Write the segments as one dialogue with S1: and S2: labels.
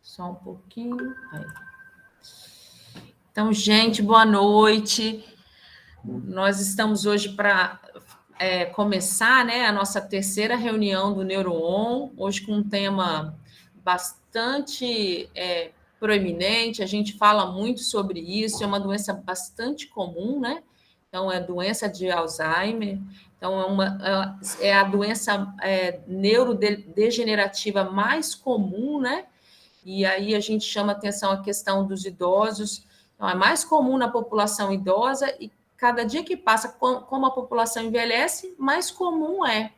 S1: Só um pouquinho. Aí. Então, gente, boa noite. Nós estamos hoje para começar, né, a nossa terceira reunião do NeuroOn, hoje com um tema bastante proeminente. A gente fala muito sobre isso, é uma doença bastante comum, né? Então, é doença de Alzheimer. Então, é a doença neurodegenerativa mais comum, né? E aí a gente chama atenção a questão dos idosos. Então, é mais comum na população idosa e cada dia que passa, como a população envelhece, mais comum é.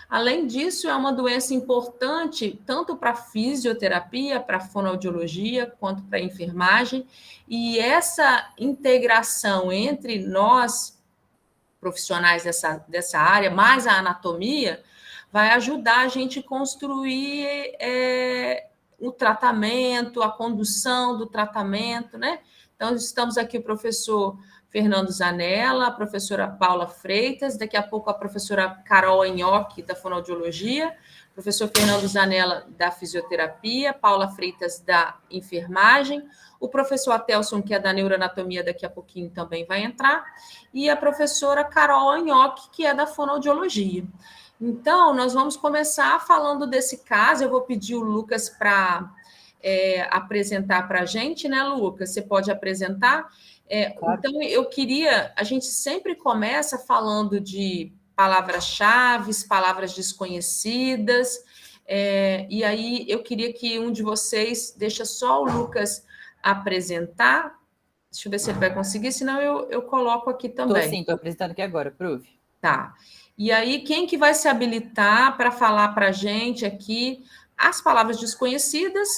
S1: Além disso, é uma doença importante tanto para a fisioterapia, para a fonoaudiologia, quanto para a enfermagem. E essa integração entre nós, profissionais dessa área, mais a anatomia, vai ajudar a gente a construir o tratamento, a condução do tratamento, né? Então, estamos aqui o professor Fernando Zanella, a professora Paula Freitas, daqui a pouco a professora Carol Anhoque, da fonoaudiologia, professor Fernando Zanella, da fisioterapia, Paula Freitas, da enfermagem, o professor Atelson, que é da neuroanatomia, daqui a pouquinho também vai entrar, e a professora Carol Anhoque, que é da fonoaudiologia. Então, nós vamos começar falando desse caso. Eu vou pedir o Lucas para apresentar para a gente, né, Lucas? Você pode apresentar? Claro. Então, a gente sempre começa falando de palavras-chave, palavras desconhecidas, e aí eu queria que um de vocês, deixa só o Lucas apresentar. Deixa eu ver se ele vai conseguir, senão eu coloco aqui também.
S2: Estou apresentando aqui agora, Prove.
S1: Tá. E aí, quem que vai se habilitar para falar para a gente aqui as palavras desconhecidas?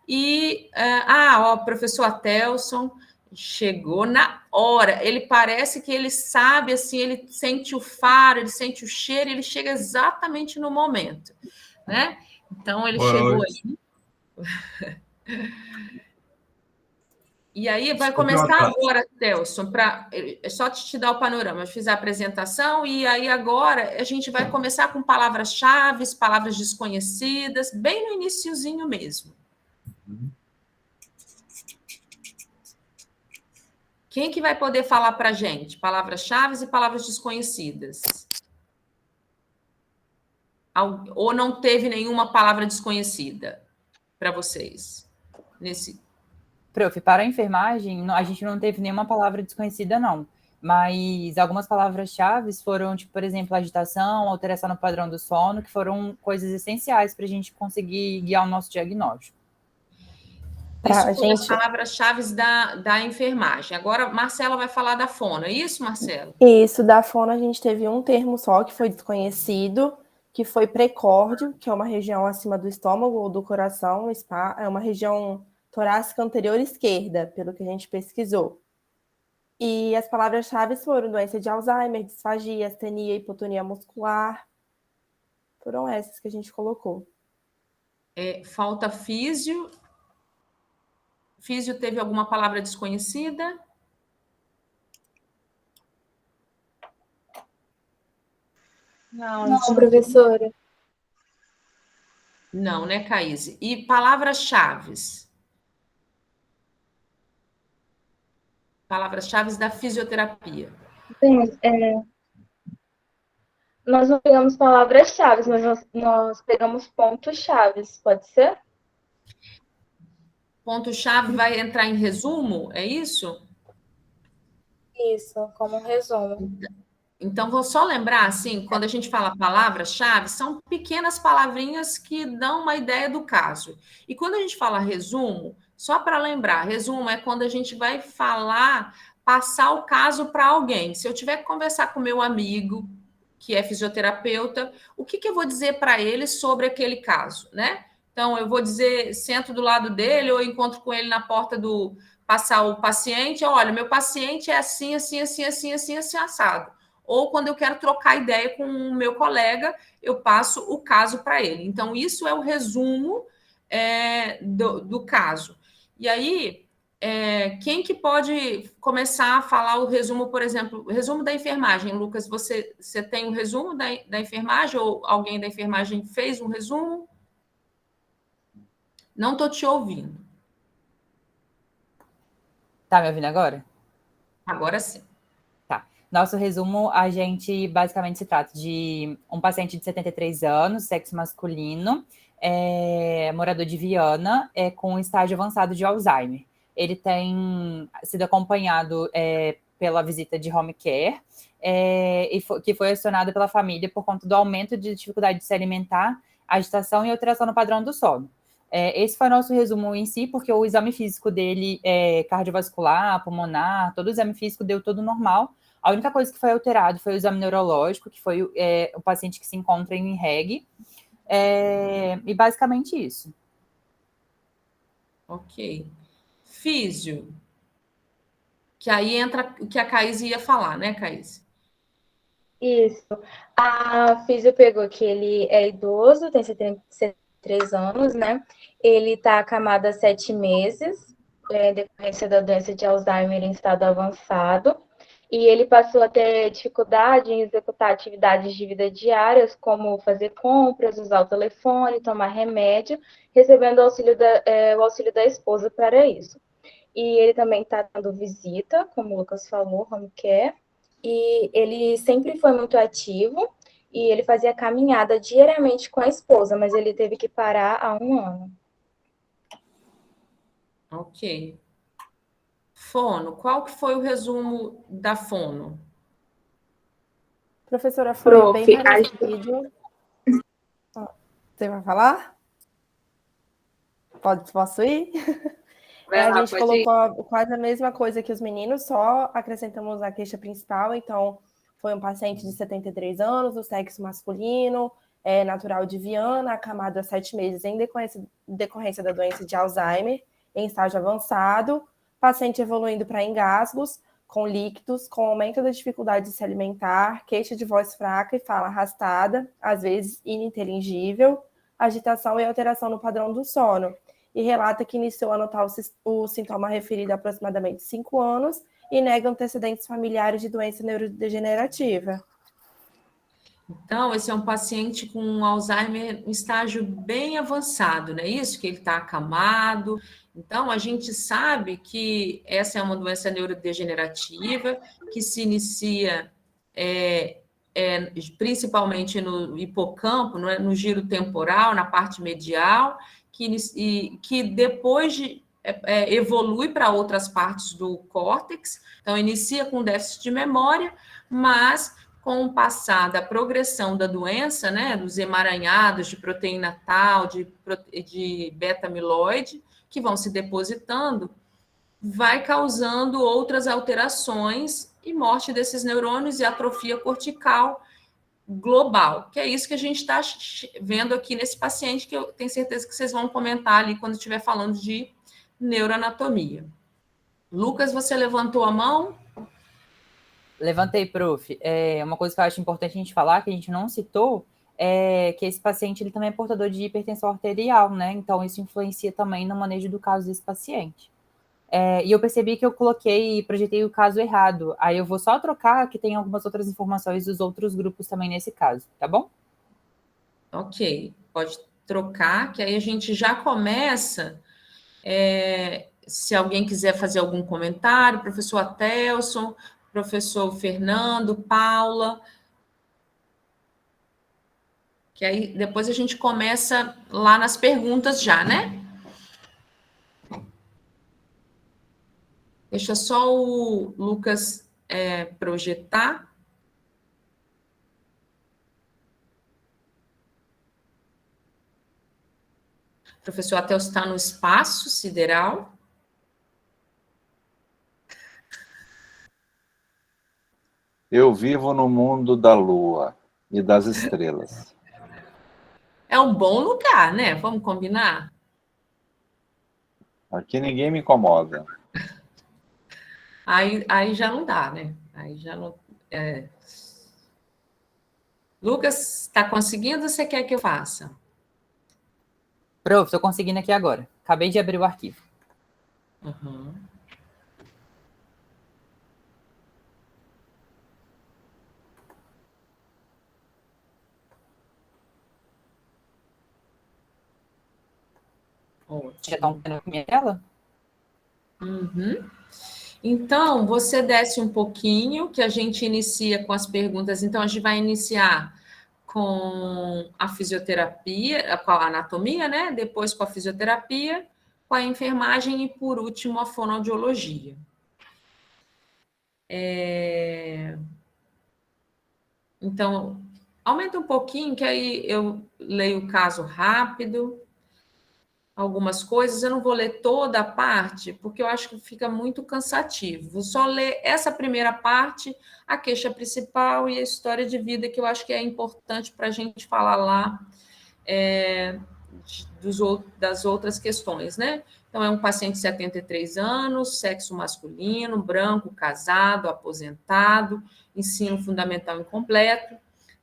S1: E, o professor Atelson chegou na hora. Ele parece que ele sabe, assim, ele sente o faro, ele sente o cheiro, ele chega exatamente no momento, né? Então, ele chegou aí. E aí vai começar agora, Telson, é só te dar o panorama. Eu fiz a apresentação e aí agora a gente vai começar com palavras-chave, palavras desconhecidas, bem no iniciozinho mesmo. Quem que vai poder falar para a gente? Palavras-chave e palavras desconhecidas. Ou não teve nenhuma palavra desconhecida para vocês?
S2: Prof, para a enfermagem, a gente não teve nenhuma palavra desconhecida, não. Mas algumas palavras-chave foram, tipo, por exemplo, agitação, alteração no padrão do sono, que foram coisas essenciais para a gente conseguir guiar o nosso diagnóstico.
S1: Isso foram as palavras-chave da enfermagem. Agora, Marcela vai falar da fono. É isso, Marcela?
S3: Isso, da fono a gente teve um termo só que foi desconhecido, que foi precórdio, que é uma região acima do estômago ou do coração, é uma região torácica anterior esquerda, pelo que a gente pesquisou. E as palavras-chave foram doença de Alzheimer, disfagia, astenia, hipotonia muscular. Foram essas que a gente colocou.
S1: Falta físio. Físio teve alguma palavra desconhecida?
S4: Não, professora.
S1: Não, né, Caíse? E palavras-chave? Palavras-chave da fisioterapia.
S4: Sim, nós não pegamos palavras-chave, mas nós pegamos pontos-chave, pode ser?
S1: Ponto-chave vai entrar em resumo, é isso?
S4: Isso, como um resumo.
S1: Então, vou só lembrar, assim, quando a gente fala palavra-chave, são pequenas palavrinhas que dão uma ideia do caso. E quando a gente fala resumo, só para lembrar, resumo é quando a gente vai falar, passar o caso para alguém. Se eu tiver que conversar com meu amigo, que é fisioterapeuta, o que eu vou dizer para ele sobre aquele caso, né? Então, eu vou dizer, sento do lado dele, ou encontro com ele na porta do passar o paciente, olha, meu paciente é assim, assim, assim, assim, assim, assim, assado. Ou quando eu quero trocar ideia com o meu colega, eu passo o caso para ele. Então, isso é o resumo do caso. E aí, quem que pode começar a falar o resumo, por exemplo, o resumo da enfermagem? Lucas, você tem o resumo da enfermagem ou alguém da enfermagem fez um resumo? Não estou te ouvindo.
S2: Tá me ouvindo agora?
S1: Agora sim.
S2: Tá. Nosso resumo, a gente basicamente se trata de um paciente de 73 anos, sexo masculino, morador de Viana, com estágio avançado de Alzheimer. Ele tem sido acompanhado pela visita de home care, que foi acionado pela família por conta do aumento de dificuldade de se alimentar, agitação e alteração no padrão do sono. Esse foi o nosso resumo em si, porque o exame físico dele, cardiovascular, pulmonar, todo o exame físico deu tudo normal. A única coisa que foi alterado foi o exame neurológico, que foi o paciente que se encontra em REG, e basicamente isso.
S1: Ok. Físio, que aí entra o que a Caís ia falar, né, Caís?
S4: Isso. A Físio pegou que ele é idoso, tem 73 anos, né? Ele está acamado há 7 meses, decorrência da doença de Alzheimer em estado avançado. E ele passou a ter dificuldade em executar atividades de vida diárias, como fazer compras, usar o telefone, tomar remédio, recebendo o auxílio da esposa para isso. E ele também está dando visita, como o Lucas falou, home care. E ele sempre foi muito ativo e ele fazia caminhada diariamente com a esposa, mas ele teve que parar há 1 ano.
S1: Ok. Fono, qual que foi o resumo da fono?
S3: Professora, foi
S4: Prof,
S3: bem parecido. Você vai falar? Posso ir? A
S4: lá,
S3: gente
S4: pode ir.
S3: colocou quase a mesma coisa que os meninos, só acrescentamos a queixa principal. Então, foi um paciente de 73 anos, do sexo masculino, natural de Viana, acamado há 7 meses em decorrência da doença de Alzheimer, em estágio avançado, paciente evoluindo para engasgos, com líquidos, com aumento da dificuldade de se alimentar, queixa de voz fraca e fala arrastada, às vezes ininteligível, agitação e alteração no padrão do sono. E relata que iniciou a notar o sintoma referido há aproximadamente 5 anos e nega antecedentes familiares de doença neurodegenerativa.
S1: Então, esse é um paciente com Alzheimer em estágio bem avançado, não é isso? Que ele está acamado. Então, a gente sabe que essa é uma doença neurodegenerativa que se inicia principalmente no hipocampo, no giro temporal, na parte medial, que depois evolui para outras partes do córtex. Então, inicia com déficit de memória, mas com o passar da progressão da doença, né, dos emaranhados de proteína tal, de beta-amiloide, que vão se depositando, vai causando outras alterações e morte desses neurônios e atrofia cortical global, que é isso que a gente está vendo aqui nesse paciente, que eu tenho certeza que vocês vão comentar ali quando estiver falando de neuroanatomia. Lucas, você levantou a mão?
S2: Levantei, prof. Uma coisa que eu acho importante a gente falar, que a gente não citou, é que esse paciente ele também é portador de hipertensão arterial, né? Então, isso influencia também no manejo do caso desse paciente. E eu percebi que eu projetei o caso errado. Aí eu vou só trocar, que tem algumas outras informações dos outros grupos também nesse caso, tá bom?
S1: Ok, pode trocar, que aí a gente já começa. Se alguém quiser fazer algum comentário, professor Atelson, professor Fernando, Paula, que aí depois a gente começa lá nas perguntas já, né? Deixa só o Lucas projetar. O professor Atelson está no espaço sideral.
S5: Eu vivo no mundo da lua e das estrelas.
S1: É um bom lugar, né? Vamos combinar?
S5: Aqui ninguém me incomoda.
S1: Aí já não dá, né? Aí já não. Lucas, está conseguindo ou você quer que eu faça?
S2: Prof, estou conseguindo aqui agora. Acabei de abrir o arquivo.
S1: Uhum.
S2: Já estão vendo a minha tela?
S1: Uhum. Então, você desce um pouquinho, que a gente inicia com as perguntas. Então, a gente vai iniciar com a fisioterapia, com a anatomia, né? Depois com a fisioterapia, com a enfermagem e, por último, a fonoaudiologia. Então, aumenta um pouquinho, que aí eu leio o caso rápido, algumas coisas. Eu não vou ler toda a parte, porque eu acho que fica muito cansativo. Vou só ler essa primeira parte, a queixa principal e a história de vida, que eu acho que é importante para a gente falar lá das outras questões, né? Então, é um paciente de 73 anos, sexo masculino, branco, casado, aposentado, ensino fundamental incompleto,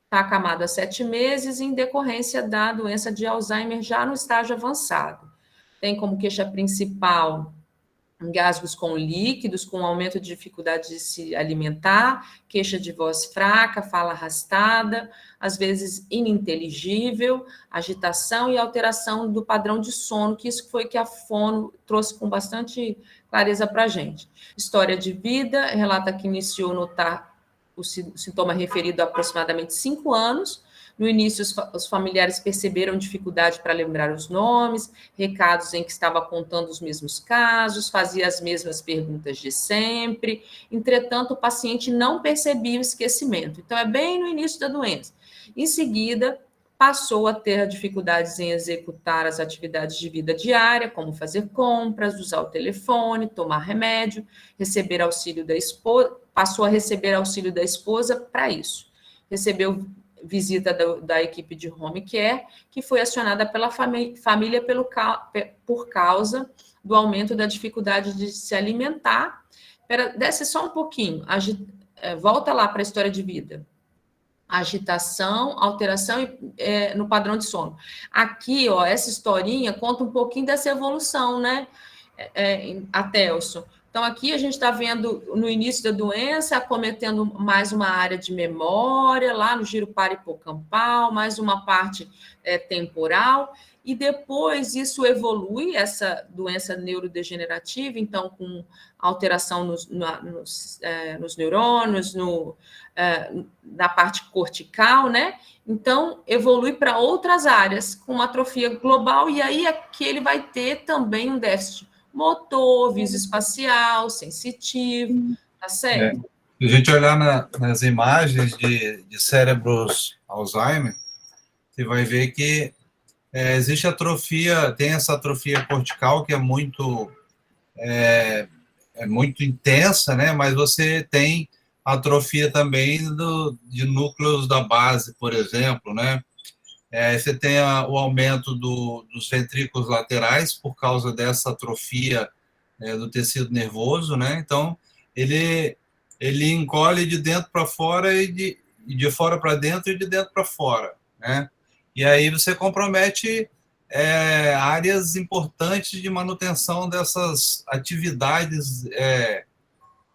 S1: está acamado há 7 meses em decorrência da doença de Alzheimer já no estágio avançado. Tem como queixa principal engasgos com líquidos, com aumento de dificuldade de se alimentar, queixa de voz fraca, fala arrastada, às vezes ininteligível, agitação e alteração do padrão de sono, que isso foi que a fono trouxe com bastante clareza para a gente. História de vida, relata que iniciou a notar o sintoma referido há aproximadamente 5 anos. No início, os familiares perceberam dificuldade para lembrar os nomes, recados em que estava contando os mesmos casos, fazia as mesmas perguntas de sempre. Entretanto, o paciente não percebia o esquecimento. Então, é bem no início da doença. Em seguida, passou a ter dificuldades em executar as atividades de vida diária, como fazer compras, usar o telefone, tomar remédio, receber auxílio da esposa, passou a receber auxílio da esposa para isso. Recebeu visita da equipe de home care, que foi acionada pela família por causa do aumento da dificuldade de se alimentar. Desce só um pouquinho, volta lá para a história de vida. Agitação, alteração no padrão de sono. Aqui, ó, essa historinha conta um pouquinho dessa evolução, né, Atelson? Então, aqui a gente está vendo no início da doença, acometendo mais uma área de memória, lá no giro parahipocampal, mais uma parte temporal, e depois isso evolui, essa doença neurodegenerativa, então, com alteração nos neurônios, na parte cortical, né? Então, evolui para outras áreas, com uma atrofia global, e aí aqui ele vai ter também um déficit motor, visoespacial, sensitivo, tá certo?
S6: Se a gente olhar nas imagens de cérebros Alzheimer, você vai ver que existe atrofia, tem essa atrofia cortical que é muito intensa, né? Mas você tem atrofia também de núcleos da base, por exemplo, né? Você tem o aumento dos ventrículos laterais por causa dessa atrofia do tecido nervoso, né? Então, ele encolhe de dentro para fora e de fora para dentro e de dentro para fora, né? E aí você compromete áreas importantes de manutenção dessas atividades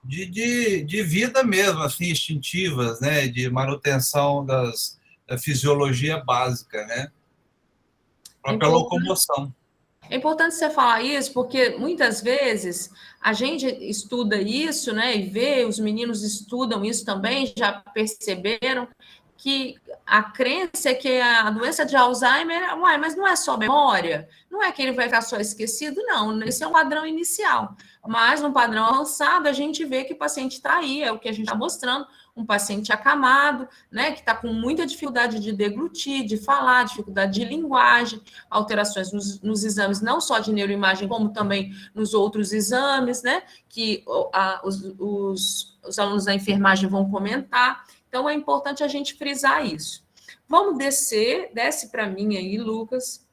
S6: de vida mesmo, assim, instintivas, né? De manutenção da fisiologia básica, né? Própria locomoção.
S1: É importante você falar isso, porque muitas vezes a gente estuda isso, né, e vê, os meninos estudam isso também, já perceberam que a crença é que a doença de Alzheimer, mas não é só memória, não é que ele vai ficar só esquecido, não, esse é um padrão inicial. Mas no padrão avançado, a gente vê que o paciente está aí, é o que a gente está mostrando, um paciente acamado, né, que está com muita dificuldade de deglutir, de falar, dificuldade de linguagem, alterações nos exames, não só de neuroimagem, como também nos outros exames, né, que os alunos da enfermagem vão comentar. Então, é importante a gente frisar isso. Vamos desce para mim aí, Lucas.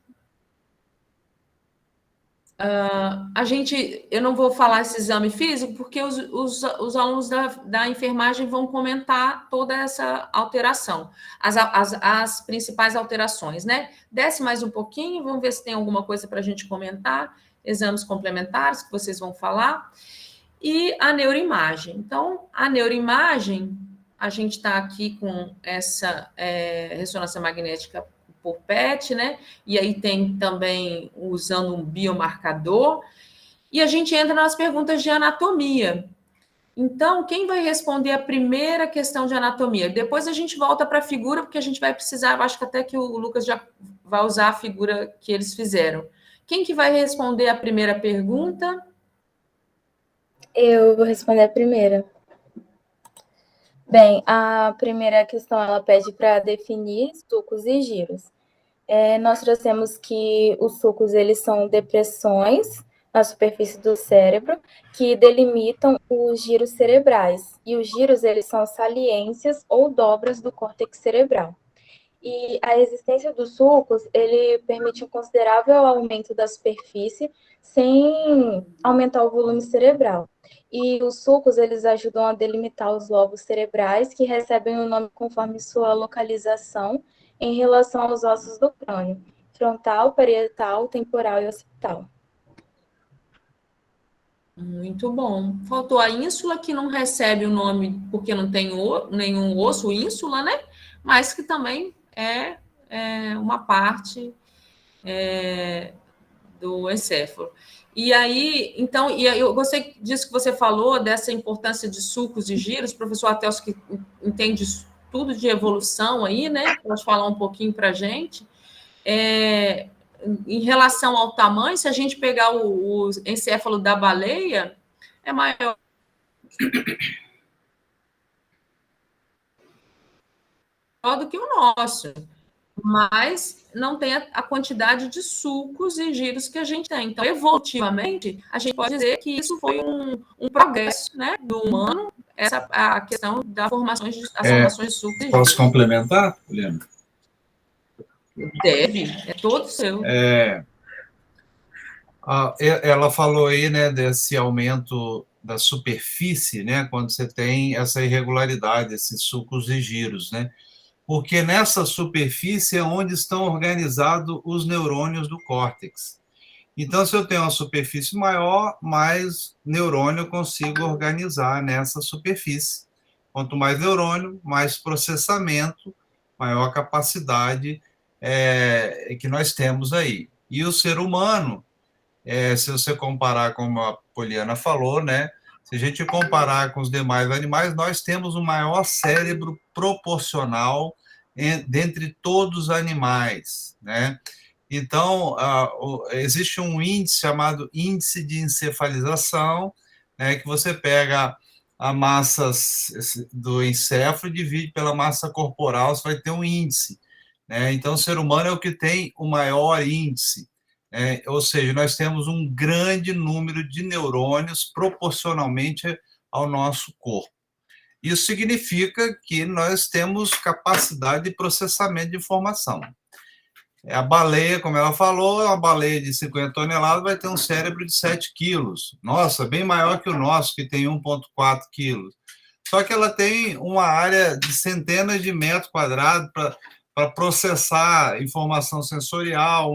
S1: Eu não vou falar esse exame físico, porque os alunos da enfermagem vão comentar toda essa alteração, as principais alterações, né? Desce mais um pouquinho, vamos ver se tem alguma coisa para a gente comentar, exames complementares que vocês vão falar, e a neuroimagem. Então, a neuroimagem, a gente está aqui com essa ressonância magnética por PET, né? E aí tem também usando um biomarcador. E a gente entra nas perguntas de anatomia. Então, quem vai responder a primeira questão de anatomia? Depois a gente volta para a figura, porque a gente vai precisar, eu acho que até que o Lucas já vai usar a figura que eles fizeram. Quem que vai responder a primeira pergunta?
S4: Eu vou responder a primeira. Bem, a primeira questão, ela pede para definir sulcos e giros. Nós trouxemos que os sulcos, eles são depressões na superfície do cérebro que delimitam os giros cerebrais. E os giros, eles são saliências ou dobras do córtex cerebral. E a existência dos sulcos, ele permite um considerável aumento da superfície sem aumentar o volume cerebral. E os sulcos, eles ajudam a delimitar os lobos cerebrais, que recebem o nome conforme sua localização em relação aos ossos do crânio: frontal, parietal, temporal e occipital.
S1: Muito bom. Faltou a ínsula, que não recebe o nome porque não tem nenhum osso, ínsula, né? Mas que também é uma parte do encéfalo. E aí, então, eu gostei disso que você falou, dessa importância de sulcos e giros, professor Atelso, que entende tudo de evolução aí, né? Pode falar um pouquinho para a gente. Em relação ao tamanho, se a gente pegar o encéfalo da baleia, é maior do que o nosso, mas não tem a quantidade de sulcos e giros que a gente tem. Então, evolutivamente, a gente pode dizer que isso foi um progresso, né, do humano, a questão das formações de sulcos e giros.
S6: Posso complementar, Juliana?
S1: Deve, é todo seu.
S6: Ela falou aí, né, desse aumento da superfície, né, quando você tem essa irregularidade, esses sulcos e giros, né? Porque nessa superfície é onde estão organizados os neurônios do córtex. Então, se eu tenho uma superfície maior, mais neurônio eu consigo organizar nessa superfície. Quanto mais neurônio, mais processamento, maior capacidade que nós temos aí. E o ser humano, se você comparar, como a Poliana falou, né? Se a gente comparar com os demais animais, nós temos o maior cérebro proporcional dentre todos os animais, né? Então, existe um índice chamado índice de encefalização, né, que você pega a massa do encéfalo e divide pela massa corporal, você vai ter um índice, né? Então, o ser humano é o que tem o maior índice. Ou seja, nós temos um grande número de neurônios proporcionalmente ao nosso corpo. Isso significa que nós temos capacidade de processamento de informação. A baleia, como ela falou, uma baleia de 50 toneladas vai ter um cérebro de 7 quilos. Nossa, bem maior que o nosso, que tem 1,4 quilos. Só que ela tem uma área de centenas de metros quadrados para processar informação sensorial,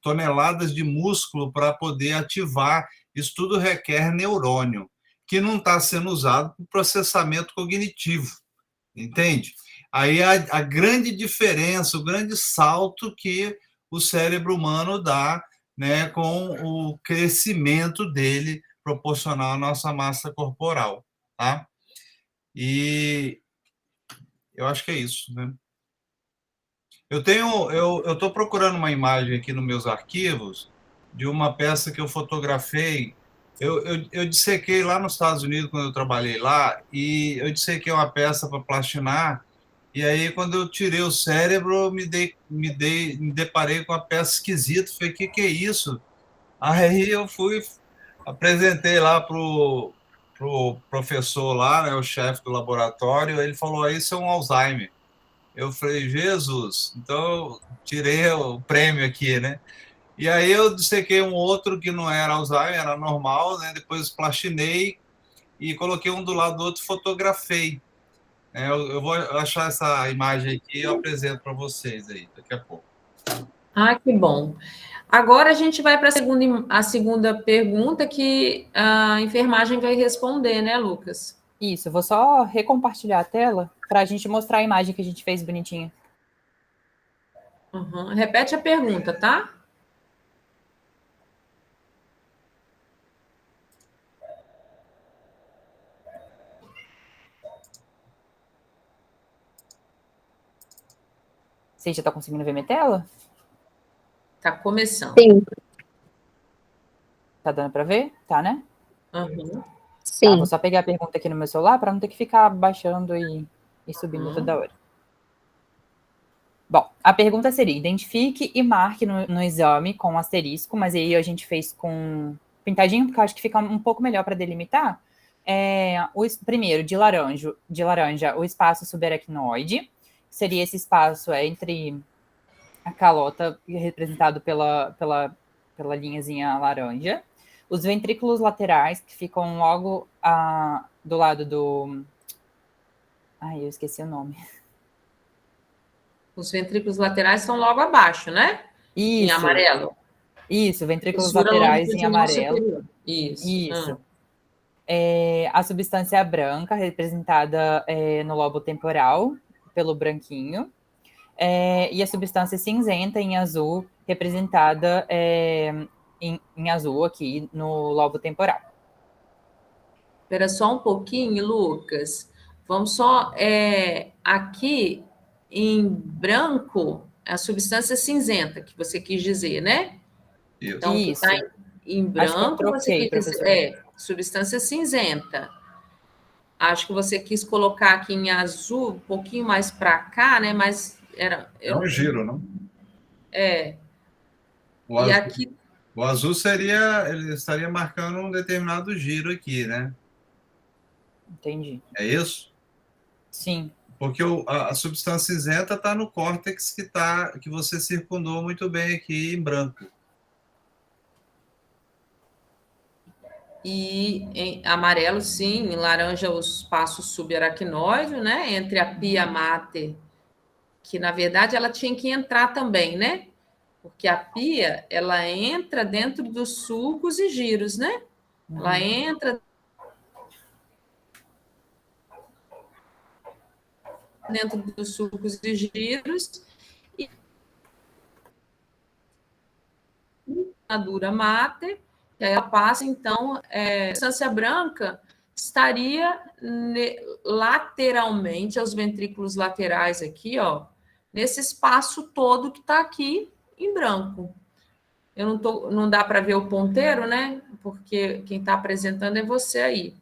S6: toneladas de músculo para poder ativar. Isso tudo requer neurônio, que não está sendo usado para processamento cognitivo, entende? Aí a grande diferença, o grande salto que o cérebro humano dá, né, com o crescimento dele proporcional à nossa massa corporal, tá? E eu acho que é isso, né? Eu estou procurando uma imagem aqui nos meus arquivos de uma peça que eu fotografei. Eu dissequei lá nos Estados Unidos, quando eu trabalhei lá, e eu dissequei uma peça para plastinar, e aí, quando eu tirei o cérebro, me deparei com uma peça esquisita. Falei, o que é isso? Aí eu apresentei lá pro professor lá, né, o chefe do laboratório, ele falou, isso é um Alzheimer. Eu falei, Jesus, então tirei o prêmio aqui, né? E aí eu dissequei um outro que não era Alzheimer, era normal, né? Depois plastinei e coloquei um do lado do outro, fotografei. Eu vou achar essa imagem aqui e eu apresento para vocês aí daqui a pouco.
S1: Ah, que bom. Agora a gente vai para a segunda pergunta que a enfermagem vai responder, né, Lucas?
S2: Isso, eu vou só recompartilhar a tela para a gente mostrar a imagem que a gente fez bonitinha.
S1: Uhum. Repete a pergunta, tá?
S2: Você já está conseguindo ver minha tela?
S1: Tá começando.
S7: Sim,
S2: Tá dando para ver? Tá, né?
S1: Uhum.
S2: Tá,
S7: sim.
S2: vou só pegar a pergunta aqui no meu celular para não ter que ficar baixando e subindo
S1: Uhum.
S2: toda hora. Bom, a pergunta seria: identifique e marque no exame com asterisco, mas aí a gente fez com pintadinho, porque eu acho que fica um pouco melhor para delimitar. Primeiro, de laranja, o espaço subaracnoide, seria esse espaço entre a calota, representado pela linhazinha laranja. Os ventrículos laterais, que ficam logo do lado do... Ai, eu esqueci o nome.
S1: Os ventrículos laterais estão logo abaixo, né? Em
S2: Isso,
S1: amarelo.
S2: isso, ventrículos
S1: Fissura
S2: laterais em
S1: longitudinal
S2: amarelo.
S1: superior. Isso.
S2: A substância branca, representada no lobo temporal, pelo branquinho. E a substância cinzenta em azul, representada em azul aqui no lobo temporal.
S1: Espera só um pouquinho, Lucas. Vamos só... aqui, em branco, a substância cinzenta, que você quis dizer, né?
S6: Isso.
S1: Então, que está em
S2: Acho que eu
S1: branco, você
S2: troquei,
S1: quis dizer...
S2: professora.
S1: Substância cinzenta. Acho que você quis colocar aqui em azul, um pouquinho mais para cá, né? Mas era...
S6: É um giro, não?
S1: E aqui...
S6: O azul ele estaria marcando um determinado giro aqui, né?
S2: Entendi.
S6: É isso?
S2: Sim.
S6: Porque a substância cinzenta está no córtex que você circundou muito bem aqui em branco.
S1: E em amarelo, sim, em laranja, o espaço subaracnoide, né? Entre a pia mater, que na verdade ela tinha que entrar também, né? Porque a pia, ela entra dentro dos sulcos e giros, né? Ela entra dentro dos sulcos e giros e a dura mater, que aí ela passa, então, a substância branca estaria lateralmente aos ventrículos laterais aqui, ó, nesse espaço todo que está aqui em branco. Não dá para ver o ponteiro, né? Porque quem está apresentando é você aí.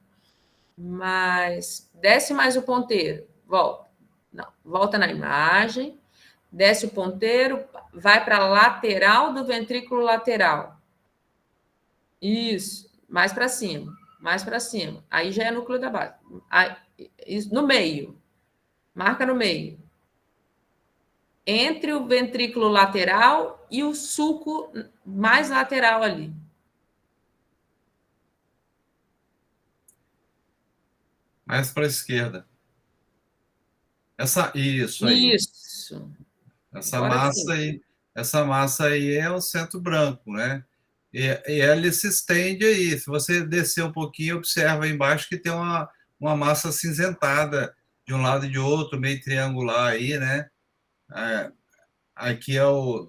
S1: Mas desce mais o ponteiro, volta. Não, volta na imagem, desce o ponteiro, vai para a lateral do ventrículo lateral. Isso, mais para cima, mais para cima. Aí já é núcleo da base. Aí, no meio, marca no meio. Entre o ventrículo lateral e o sulco mais lateral ali.
S6: Mais para a esquerda. Isso aí.
S1: Isso.
S6: Essa massa aí é o centro branco, né? E ele se estende aí. Se você descer um pouquinho, observa aí embaixo que tem uma massa acinzentada de um lado e de outro, meio triangular aí, né? Aqui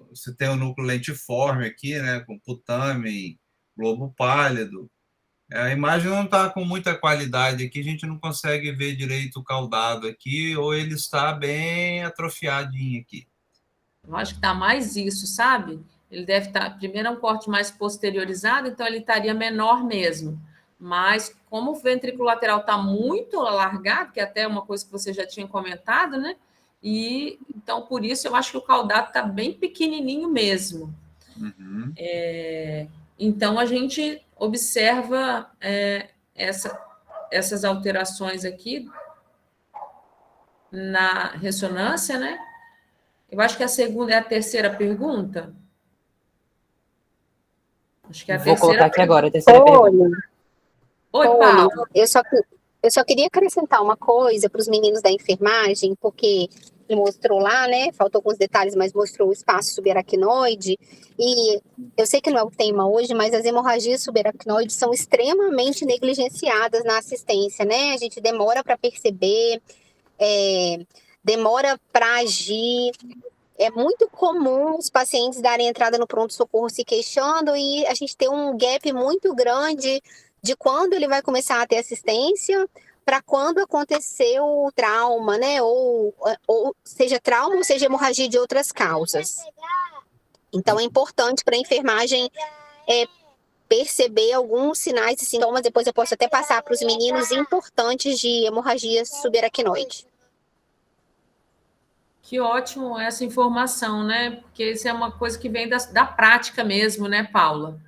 S6: você tem o núcleo lentiforme aqui, né? Com putamen, globo pálido. A imagem não está com muita qualidade aqui, a gente não consegue ver direito o caudado aqui, ou ele está bem atrofiadinho aqui.
S1: Eu acho que está mais isso, sabe? Ele deve estar... Primeiro é um corte mais posteriorizado, então ele estaria menor mesmo. Mas como o ventrículo lateral está muito alargado, que é até uma coisa que você já tinha comentado, né? E então, por isso, eu acho que o caudado está bem pequenininho mesmo.
S6: Uhum.
S1: Então, a gente observa essas alterações aqui na ressonância, né? Eu acho que a segunda é a terceira pergunta. Acho que é a
S2: Vou
S1: terceira
S2: colocar aqui
S1: pergunta.
S2: agora a terceira pergunta.
S1: Oi, Paulo.
S7: Eu só queria acrescentar uma coisa para os meninos da enfermagem, porque ele mostrou lá, né? Faltou alguns detalhes, mas mostrou o espaço subaracnoide. E eu sei que não é o tema hoje, mas as hemorragias subaracnoides são extremamente negligenciadas na assistência, né? A gente demora para perceber, demora para agir. É muito comum os pacientes darem entrada no pronto-socorro se queixando e a gente tem um gap muito grande de quando ele vai começar a ter assistência para quando aconteceu o trauma, né? Ou seja trauma ou seja hemorragia de outras causas. Então, é importante para a enfermagem perceber alguns sinais e sintomas. Depois eu posso até passar para os meninos importantes de hemorragia subaracnoide.
S1: Que ótimo essa informação, né? Porque isso é uma coisa que vem da prática mesmo, né, Paula?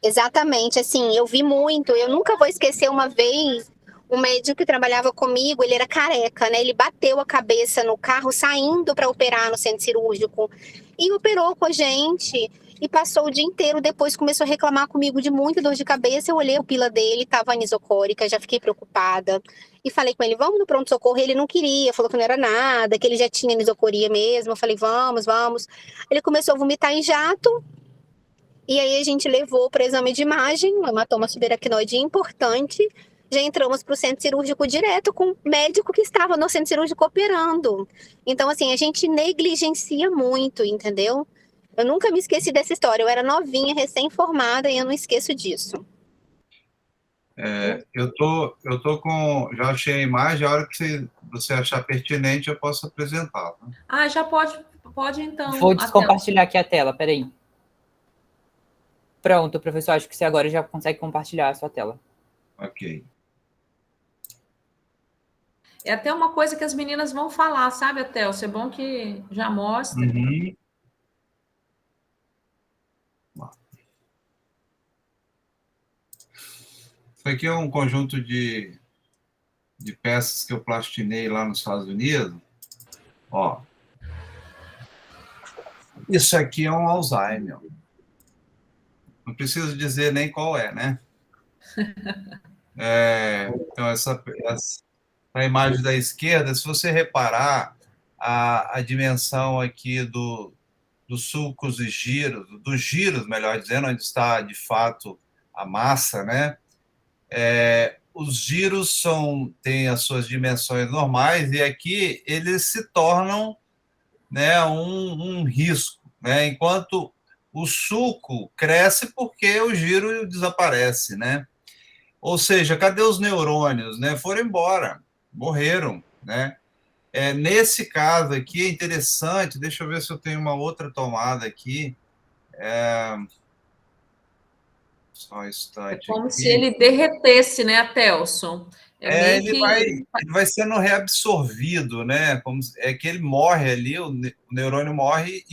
S7: Exatamente, assim, eu vi muito. Eu nunca vou esquecer uma vez, um médico que trabalhava comigo, ele era careca, né? Ele bateu a cabeça no carro saindo para operar no centro cirúrgico e operou com a gente. E passou o dia inteiro, depois começou a reclamar comigo de muita dor de cabeça. Eu olhei a pila dele, estava anisocórica, já fiquei preocupada. E falei com ele, vamos no pronto-socorro. Ele não queria, falou que não era nada, que ele já tinha anisocoria mesmo. Eu falei, vamos, vamos. Ele começou a vomitar em jato. E aí a gente levou para exame de imagem, um hematoma subaracnoide importante. Já entramos para o centro cirúrgico direto com o médico que estava no centro cirúrgico operando. Então, assim, a gente negligencia muito, entendeu? Eu nunca me esqueci dessa história. Eu era novinha, recém-formada, e eu não esqueço disso.
S6: Eu tô com... Já achei a imagem, a hora que você achar pertinente, eu posso apresentar. Né?
S1: Ah, já pode então.
S2: Vou descompartilhar aqui a tela, peraí. Pronto, professor, acho que você agora já consegue compartilhar a sua tela.
S6: Ok.
S1: É até uma coisa que as meninas vão falar, sabe, Atelso? É bom que já mostra.
S6: Uhum. Isso aqui é um conjunto de peças que eu plastinei lá nos Estados Unidos. Ó. Isso aqui é um Alzheimer. Não preciso dizer nem qual é, né? Então, a imagem da esquerda, se você reparar a dimensão aqui dos sulcos e giros, dos giros, melhor dizendo, onde está, de fato, a massa, né? Os giros têm as suas dimensões normais e aqui eles se tornam, né, um risco, né? Enquanto o sulco cresce porque o giro desaparece, né? Ou seja, cadê os neurônios, né? Foram embora, morreram, né? Nesse caso aqui é interessante, deixa eu ver se eu tenho uma outra tomada aqui. Só um instante.
S1: É como se ele derretesse, né, Atelson?
S6: Ele vai sendo reabsorvido, né? É que ele morre ali, o neurônio morre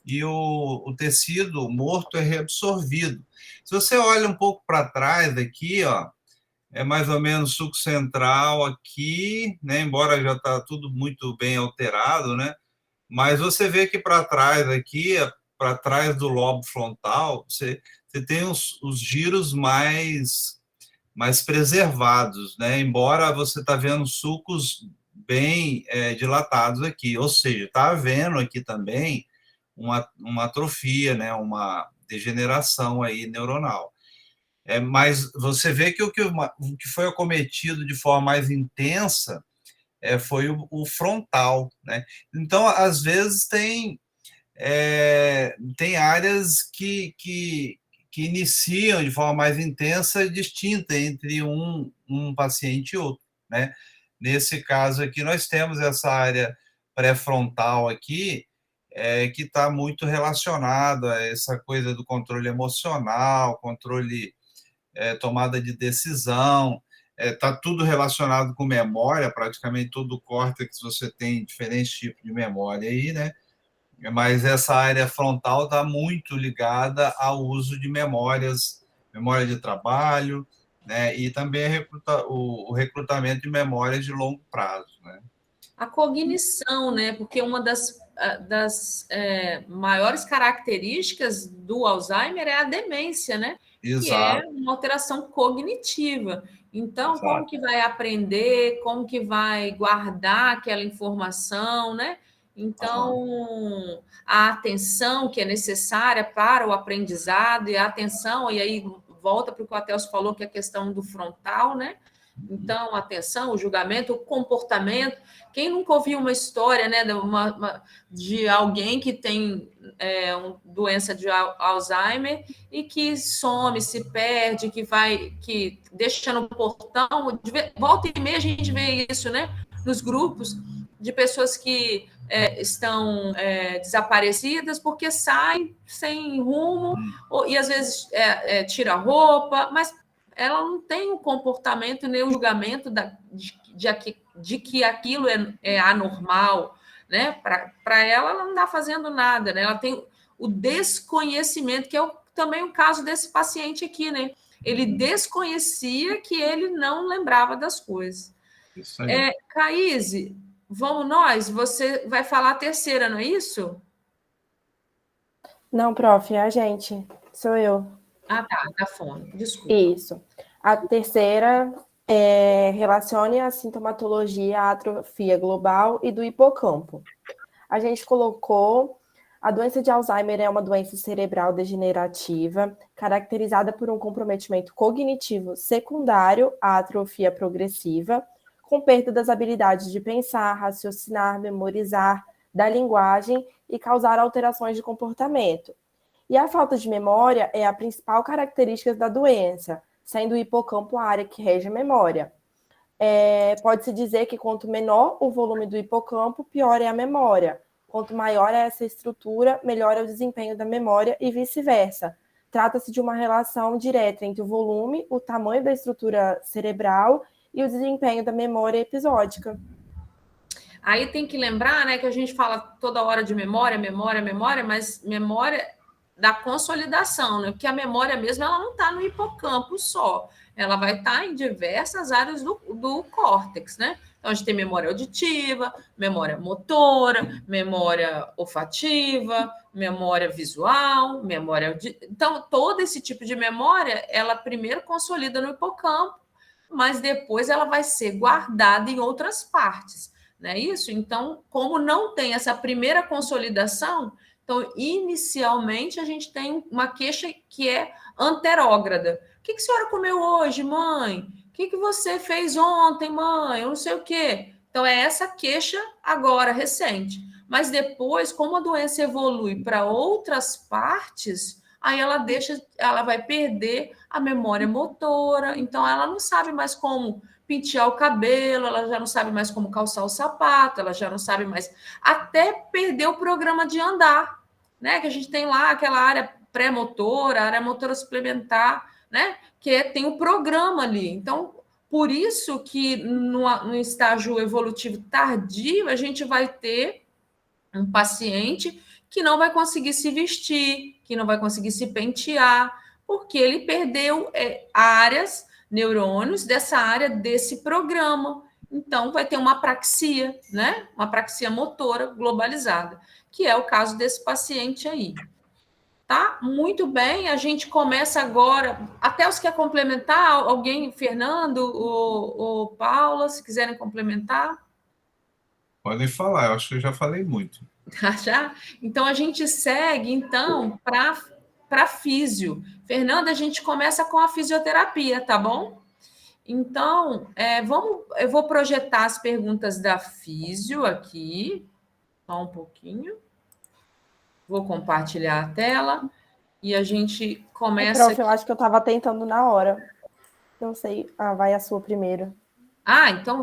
S6: e o tecido morto é reabsorvido. Se você olha um pouco para trás aqui, ó, é mais ou menos suco central aqui, né? Embora já está tudo muito bem alterado, né? Mas você vê que para trás aqui, para trás do lobo frontal, você tem os giros mais preservados, né? Embora você está vendo sulcos bem dilatados aqui, ou seja, está havendo aqui também uma atrofia, né? Uma degeneração aí neuronal. Mas você vê que o que foi acometido de forma mais intensa foi o frontal, né? Então, às vezes, tem áreas que iniciam de forma mais intensa, distinta entre um paciente e outro, né? Nesse caso aqui, nós temos essa área pré-frontal aqui, que está muito relacionada a essa coisa do controle emocional, controle, tomada de decisão, está tudo relacionado com memória, praticamente todo o córtex você tem diferentes tipos de memória aí, né? Mas essa área frontal está muito ligada ao uso de memória de trabalho, né? E também o recrutamento de memórias de longo prazo, né?
S1: A cognição, né? Porque uma das maiores características do Alzheimer é a demência, né?
S6: Exato.
S1: Que é uma alteração cognitiva. Então, exato. Como que vai aprender, como que vai guardar aquela informação, né? Então, a atenção que é necessária para o aprendizado e a atenção, e aí volta para o que o Atelso falou, que é a questão do frontal, né? Então, atenção, o julgamento, o comportamento. Quem nunca ouviu uma história, né, de alguém que tem doença de Alzheimer e que some, se perde, que deixa no portão. Volta e meia a gente vê isso, né, nos grupos de pessoas que estão desaparecidas porque saem sem rumo e às vezes tira a roupa, mas ela não tem o comportamento nem o julgamento de que aquilo é anormal, né? Para ela não está fazendo nada, né? Ela tem o desconhecimento, que é também o caso desse paciente aqui, né? Ele desconhecia que ele não lembrava das coisas.
S6: Isso aí.
S1: Caíse, vamos nós? Você vai falar a terceira, não é isso?
S3: Não, prof, é a gente. Sou eu.
S1: Ah, tá, da fome. Desculpa.
S3: Isso. A terceira relacione a sintomatologia à atrofia global e do hipocampo. A gente colocou a doença de Alzheimer é uma doença cerebral degenerativa caracterizada por um comprometimento cognitivo secundário à atrofia progressiva, com perda das habilidades de pensar, raciocinar, memorizar, da linguagem e causar alterações de comportamento. E a falta de memória é a principal característica da doença, sendo o hipocampo a área que rege a memória. Pode-se dizer que quanto menor o volume do hipocampo, pior é a memória. Quanto maior é essa estrutura, melhor é o desempenho da memória e vice-versa. Trata-se de uma relação direta entre o volume, o tamanho da estrutura cerebral e o desempenho da memória episódica.
S1: Aí tem que lembrar, né, que a gente fala toda hora de memória, mas memória da consolidação, né? Porque a memória mesmo ela não está no hipocampo só, ela vai estar em diversas áreas do córtex, né? Então a gente tem memória auditiva, memória motora, memória olfativa, memória visual, então todo esse tipo de memória ela primeiro consolida no hipocampo, mas depois ela vai ser guardada em outras partes, não é isso? Então, como não tem essa primeira consolidação, então, inicialmente, a gente tem uma queixa que é anterógrada. O que a senhora comeu hoje, mãe? O que você fez ontem, mãe? Eu não sei o quê. Então, é essa queixa agora, recente. Mas depois, como a doença evolui para outras partes, aí ela vai perder a memória motora. Então, ela não sabe mais como pentear o cabelo, ela já não sabe mais como calçar o sapato, ela já não sabe mais, até perder o programa de andar, né? Que a gente tem lá aquela área pré-motora, área motora suplementar, né? Que tem o programa ali. Então, por isso que no estágio evolutivo tardio, a gente vai ter um paciente que não vai conseguir se vestir, que não vai conseguir se pentear, porque ele perdeu áreas, neurônios dessa área desse programa. Então, vai ter uma apraxia, né? Uma apraxia motora globalizada, que é o caso desse paciente aí. Tá? Muito bem, a gente começa agora. Até os que quer complementar, alguém, Fernando ou Paula, se quiserem complementar.
S6: Podem falar, eu acho que eu já falei muito.
S1: Já? Então, a gente segue, então, para físio. Fernanda, a gente começa com a fisioterapia, tá bom? Então, eu vou projetar as perguntas da físio aqui, só um pouquinho. Vou compartilhar a tela e a gente começa...
S3: Prof, eu acho que eu estava tentando na hora. Não sei. Ah, vai a sua primeiro.
S1: Ah, então...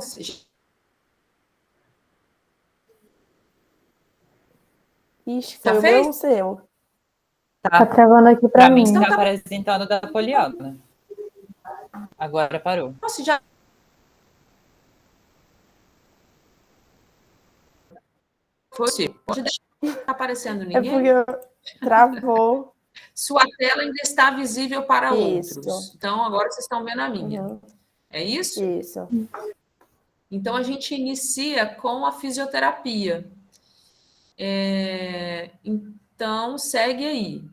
S3: Ixi, foi o meu ou o seu?
S2: Tá
S3: travando aqui para mim.
S2: Então tá apresentando da Poliana. Agora parou.
S1: Nossa, já... Foi, pode deixar, não está aparecendo ninguém.
S3: É porque travou.
S1: Sua tela ainda está visível para
S3: Isso.
S1: outros. Então, agora vocês estão vendo a minha.
S3: Uhum.
S1: É isso?
S3: Isso.
S1: Então, a gente inicia com a fisioterapia. Então, segue aí.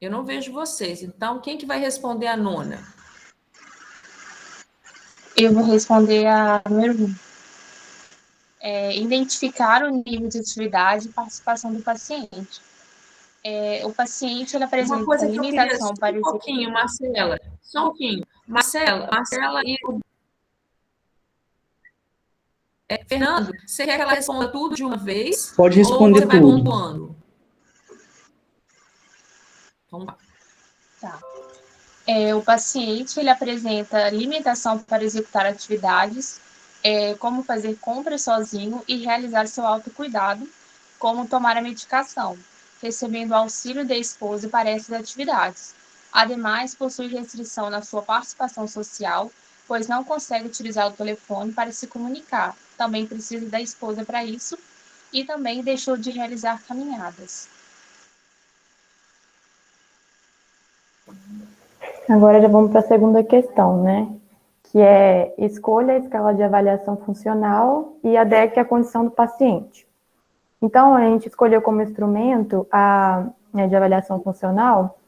S1: Eu não vejo vocês. Então, quem que vai responder a nona?
S4: Eu vou responder a número 1. Identificar o nível de atividade e participação do paciente. O paciente ele apresenta
S1: Uma coisa que eu queria,
S4: limitação
S1: só um pouquinho, Marcela, só um pouquinho. Marcela e Fernando, você quer que ela responda tudo de uma vez?
S8: Pode
S1: Ou
S8: responder
S1: você vai
S8: tudo.
S1: pontuando? Vamos lá.
S4: Tá. O paciente ele apresenta limitação para executar atividades, como fazer compras sozinho e realizar seu autocuidado, como tomar a medicação, recebendo auxílio da esposa para essas atividades. Ademais, possui restrição na sua participação social, pois não consegue utilizar o telefone para se comunicar. Também precisa da esposa para isso e também deixou de realizar caminhadas.
S3: Agora já vamos para a segunda questão, né? Que é escolha a escala de avaliação funcional e adeque à condição do paciente. Então, a gente escolheu como instrumento de avaliação funcional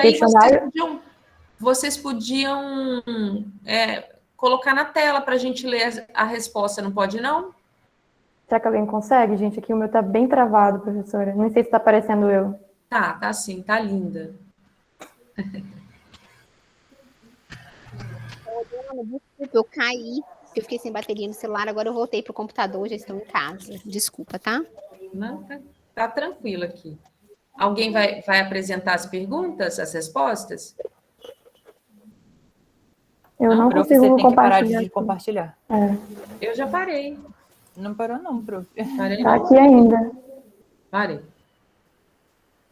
S3: questionário.
S1: Vocês podiam colocar na tela para a gente ler a resposta, não pode, não?
S3: Será que alguém consegue? Gente, aqui o meu tá bem travado, professora. Não sei se está aparecendo eu.
S1: Tá sim, tá linda.
S7: Desculpa, eu caí, eu fiquei sem bateria no celular, agora eu voltei pro computador, já estou em casa. Desculpa, tá?
S1: Não, tá tranquilo aqui. Alguém vai apresentar as perguntas, as respostas?
S3: Eu não
S2: Prof,
S3: consigo
S2: você tem que parar
S3: compartilhar.
S2: de compartilhar.
S1: Eu já parei.
S2: Não parou não, prof.
S1: Parei,
S3: Tá
S1: não.
S3: aqui ainda.
S1: Parei.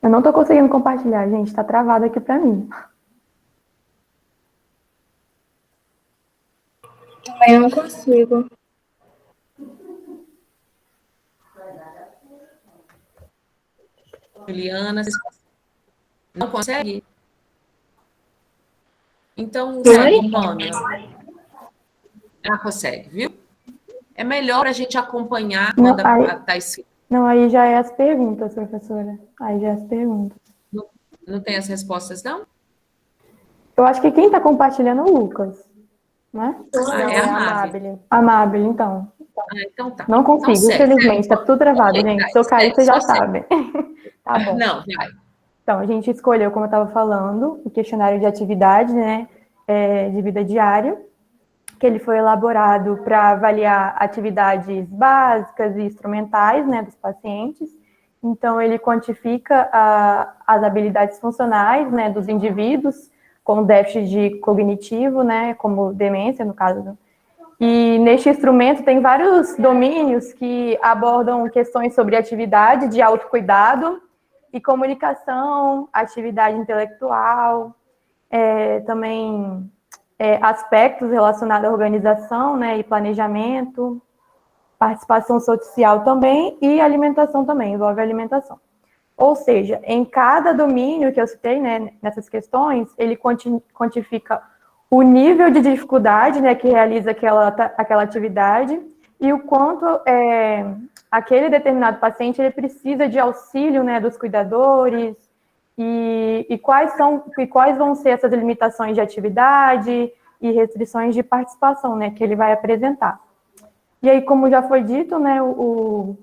S3: Eu não tô conseguindo compartilhar, gente. Tá travado aqui para mim.
S4: Também não consigo.
S1: Juliana, não consegue? Então, segue, Pamela. Ela consegue, viu? É melhor a gente acompanhar quando está escrito.
S3: Não, aí já é as perguntas, professora. Aí já é as perguntas.
S1: Não tem as respostas, não?
S3: Eu acho que quem está compartilhando é o Lucas, né?
S1: É a Amabile.
S3: Amabile, então.
S1: Então tá.
S3: Não consigo,
S1: então,
S3: infelizmente. Está tudo travado, gente. Se eu cair, vocês já sabem. Tá bom.
S1: Não, vai.
S3: Então, a gente escolheu, como eu estava falando, o questionário de atividade, né, de vida diária, que ele foi elaborado para avaliar atividades básicas e instrumentais, né, dos pacientes. Então, ele quantifica as habilidades funcionais, né, dos indivíduos com déficit cognitivo, né, como demência, no caso. E neste instrumento tem vários domínios que abordam questões sobre atividade de autocuidado e comunicação, atividade intelectual, também aspectos relacionados à organização, né, e planejamento, participação social também e alimentação também, envolve alimentação. Ou seja, em cada domínio que eu citei, né, nessas questões, ele quantifica o nível de dificuldade, né, que realiza aquela atividade e o quanto aquele determinado paciente ele precisa de auxílio, né, dos cuidadores e quais vão ser essas limitações de atividade e restrições de participação, né, que ele vai apresentar. E aí, como já foi dito, né, o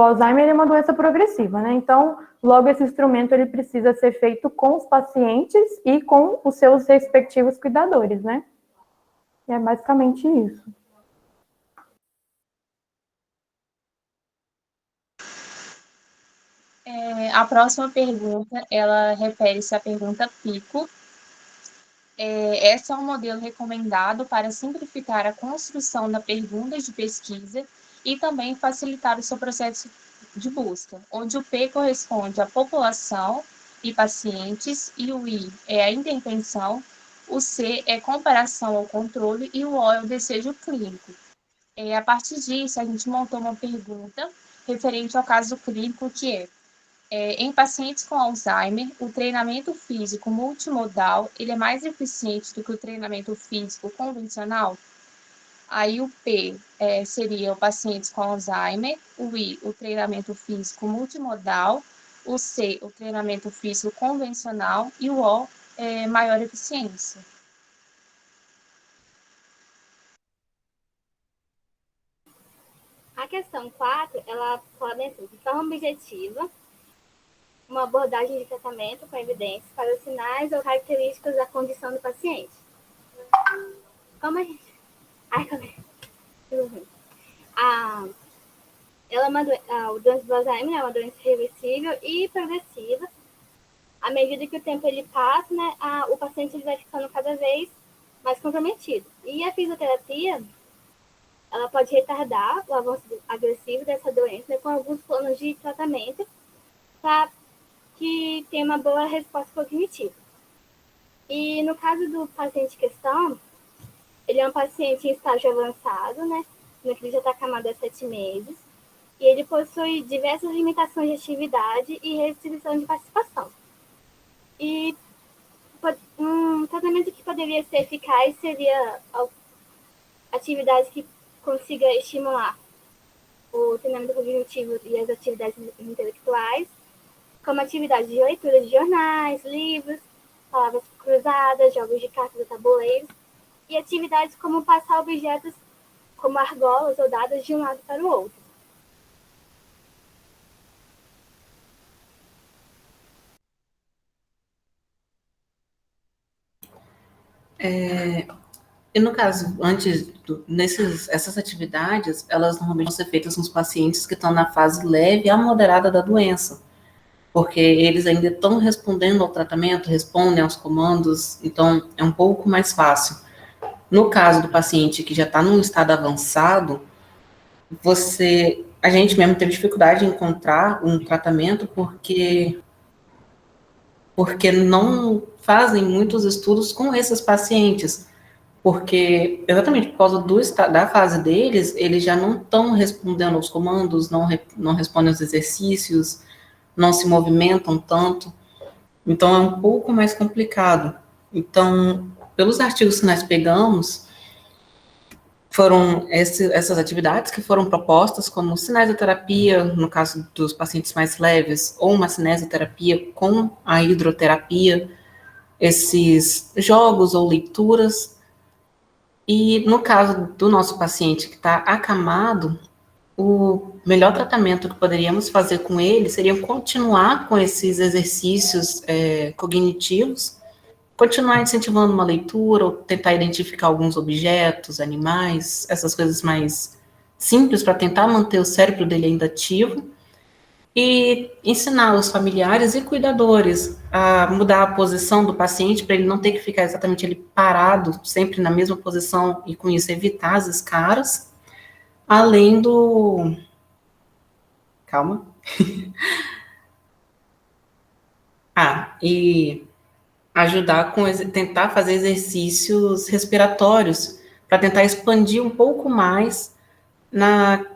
S3: Alzheimer é uma doença progressiva, né? Então, logo esse instrumento ele precisa ser feito com os pacientes e com os seus respectivos cuidadores, né? E é basicamente isso.
S4: A próxima pergunta, ela refere-se à pergunta PICO. Esse é um modelo recomendado para simplificar a construção da pergunta de pesquisa e também facilitar o seu processo de busca, onde o P corresponde à população e pacientes, e o I é a intervenção, o C é comparação ao controle e o O é o desejo clínico. A partir disso, a gente montou uma pergunta referente ao caso clínico, que em pacientes com Alzheimer, o treinamento físico multimodal ele é mais eficiente do que o treinamento físico convencional? Aí o P seria o pacientes com Alzheimer, o I, o treinamento físico multimodal, o C, o treinamento físico convencional e o O, maior eficiência.
S9: A questão 4, ela fala assim, de forma objetiva,
S8: uma abordagem de tratamento com evidências para os sinais ou características da condição do paciente. Como a gente... Ai, calma. O doença do Alzheimer é uma doença reversível e progressiva. À medida que o tempo ele passa, né, o paciente ele vai ficando cada vez mais comprometido. E a fisioterapia, ela pode retardar o avanço agressivo dessa doença, né, com alguns planos de tratamento para que tenha uma boa resposta cognitiva. E no caso do paciente em questão, ele é um paciente em estágio avançado, né, no que ele já está acamado há 7 meses, e ele possui diversas limitações de atividade e restrição de participação. E um tratamento que poderia ser eficaz seria atividades que consiga estimular o treinamento cognitivo e as atividades intelectuais, como atividades de leitura de jornais, livros, palavras cruzadas, jogos de cartas e tabuleiros, e atividades como passar objetos como argolas ou dados de um lado para o outro.
S9: E no caso, essas atividades, elas normalmente vão ser feitas nos pacientes que estão na fase leve a moderada da doença, porque eles ainda estão respondendo ao tratamento, respondem aos comandos, então é um pouco mais fácil. No caso do paciente que já está num estado avançado, a gente mesmo teve dificuldade em encontrar um tratamento porque não fazem muitos estudos com esses pacientes, porque exatamente por causa da fase deles, eles já não estão respondendo aos comandos, não respondem aos exercícios, não se movimentam tanto, então é um pouco mais complicado. Então, pelos artigos que nós pegamos, foram essas atividades que foram propostas como cinesioterapia, no caso dos pacientes mais leves, ou uma cinesioterapia com a hidroterapia, esses jogos ou leituras. E no caso do nosso paciente que está acamado, o melhor tratamento que poderíamos fazer com ele seria continuar com esses exercícios cognitivos, continuar incentivando uma leitura, ou tentar identificar alguns objetos, animais, essas coisas mais simples para tentar manter o cérebro dele ainda ativo, e ensinar os familiares e cuidadores a mudar a posição do paciente para ele não ter que ficar exatamente ele parado, sempre na mesma posição, e com isso evitar as escaras, além do... Calma. E ajudar tentar fazer exercícios respiratórios para tentar expandir um pouco mais na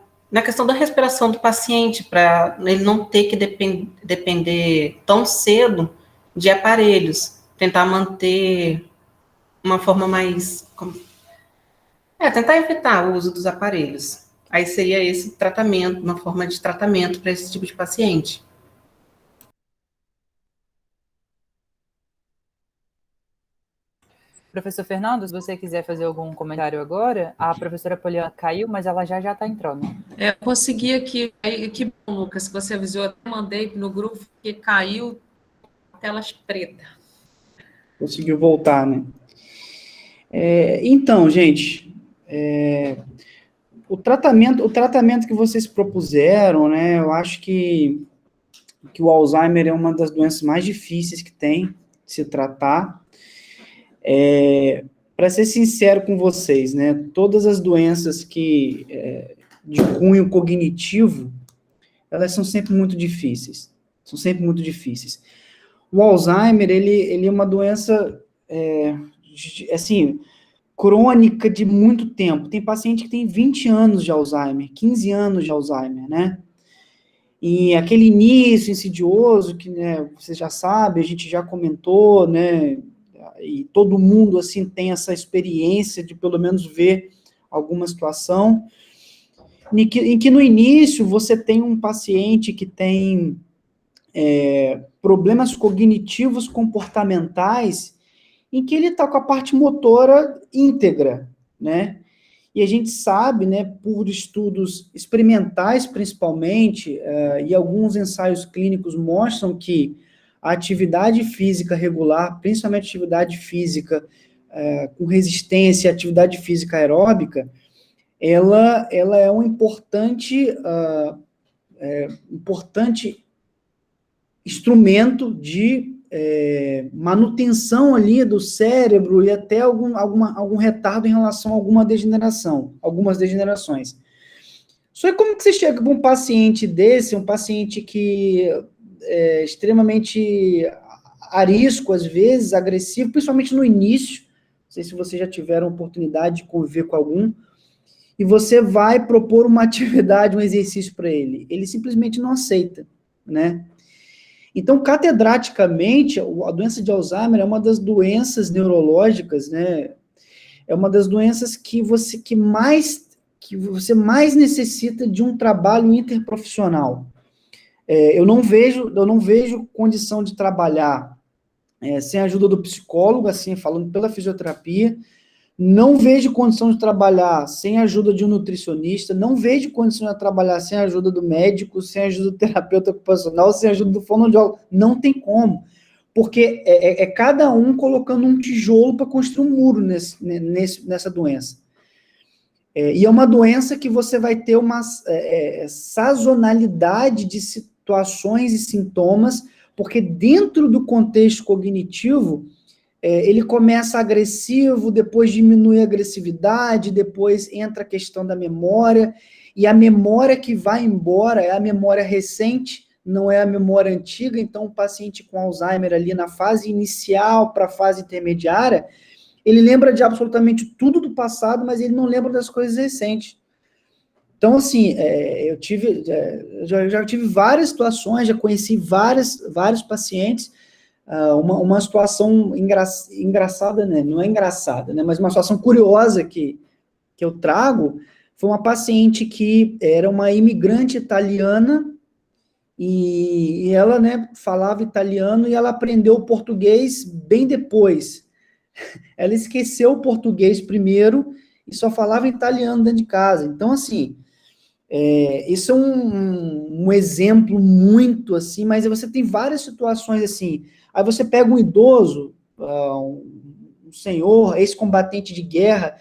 S9: questão da respiração do paciente, para ele não ter que depender tão cedo de aparelhos, tentar manter uma forma mais... tentar evitar o uso dos aparelhos. Aí seria esse tratamento, uma forma de tratamento para esse tipo de paciente.
S2: Professor Fernando, se você quiser fazer algum comentário agora, a professora Poliana caiu, mas ela já está entrando.
S1: Eu consegui aqui, que bom, Lucas, que você avisou, eu mandei no grupo que caiu telas preta.
S10: Conseguiu voltar, né? Então, gente, o tratamento que vocês propuseram, né, eu acho que o Alzheimer é uma das doenças mais difíceis que tem de se tratar. Para ser sincero com vocês, né, todas as doenças de cunho cognitivo, elas são sempre muito difíceis. O Alzheimer, ele é uma doença, assim, crônica de muito tempo. Tem paciente que tem 20 anos de Alzheimer, 15 anos de Alzheimer, né? E aquele início insidioso que, né, você já sabe, a gente já comentou, né, e todo mundo, assim, tem essa experiência de, pelo menos, ver alguma situação, em que no início você tem um paciente que tem problemas cognitivos comportamentais, em que ele está com a parte motora íntegra, né? E a gente sabe, né, por estudos experimentais principalmente, e alguns ensaios clínicos mostram que a atividade física regular, principalmente atividade física com resistência, atividade física aeróbica, ela é um importante instrumento de manutenção ali do cérebro e até algum retardo em relação a algumas degenerações. Só que como que você chega para um paciente desse, um paciente que é extremamente arisco, às vezes, agressivo, principalmente no início, não sei se vocês já tiveram oportunidade de conviver com algum, e você vai propor uma atividade, um exercício para ele. Ele simplesmente não aceita, né? Então, catedraticamente, a doença de Alzheimer é uma das doenças neurológicas, né? É uma das doenças que você mais necessita de um trabalho interprofissional. Eu não vejo condição de trabalhar sem a ajuda do psicólogo, assim, falando pela fisioterapia. Não vejo condição de trabalhar sem a ajuda de um nutricionista, não vejo condição de trabalhar sem a ajuda do médico, sem a ajuda do terapeuta ocupacional, sem a ajuda do fonoaudiólogo. Não tem como, porque é cada um colocando um tijolo para construir um muro nessa doença. E é uma doença que você vai ter uma sazonalidade de situações e sintomas, porque dentro do contexto cognitivo, ele começa agressivo, depois diminui a agressividade, depois entra a questão da memória, e a memória que vai embora é a memória recente, não é a memória antiga. Então o paciente com Alzheimer ali na fase inicial para a fase intermediária, ele lembra de absolutamente tudo do passado, mas ele não lembra das coisas recentes. Então, assim, eu já tive várias situações, já conheci vários pacientes. Uma situação engraçada, né? Não é engraçada, né? Mas uma situação curiosa que eu trago foi uma paciente que era uma imigrante italiana e ela, né, falava italiano e ela aprendeu o português bem depois. Ela esqueceu o português primeiro e só falava italiano dentro de casa. Então, assim, isso é um exemplo muito assim, mas você tem várias situações assim. Aí você pega um idoso, um senhor, ex-combatente de guerra,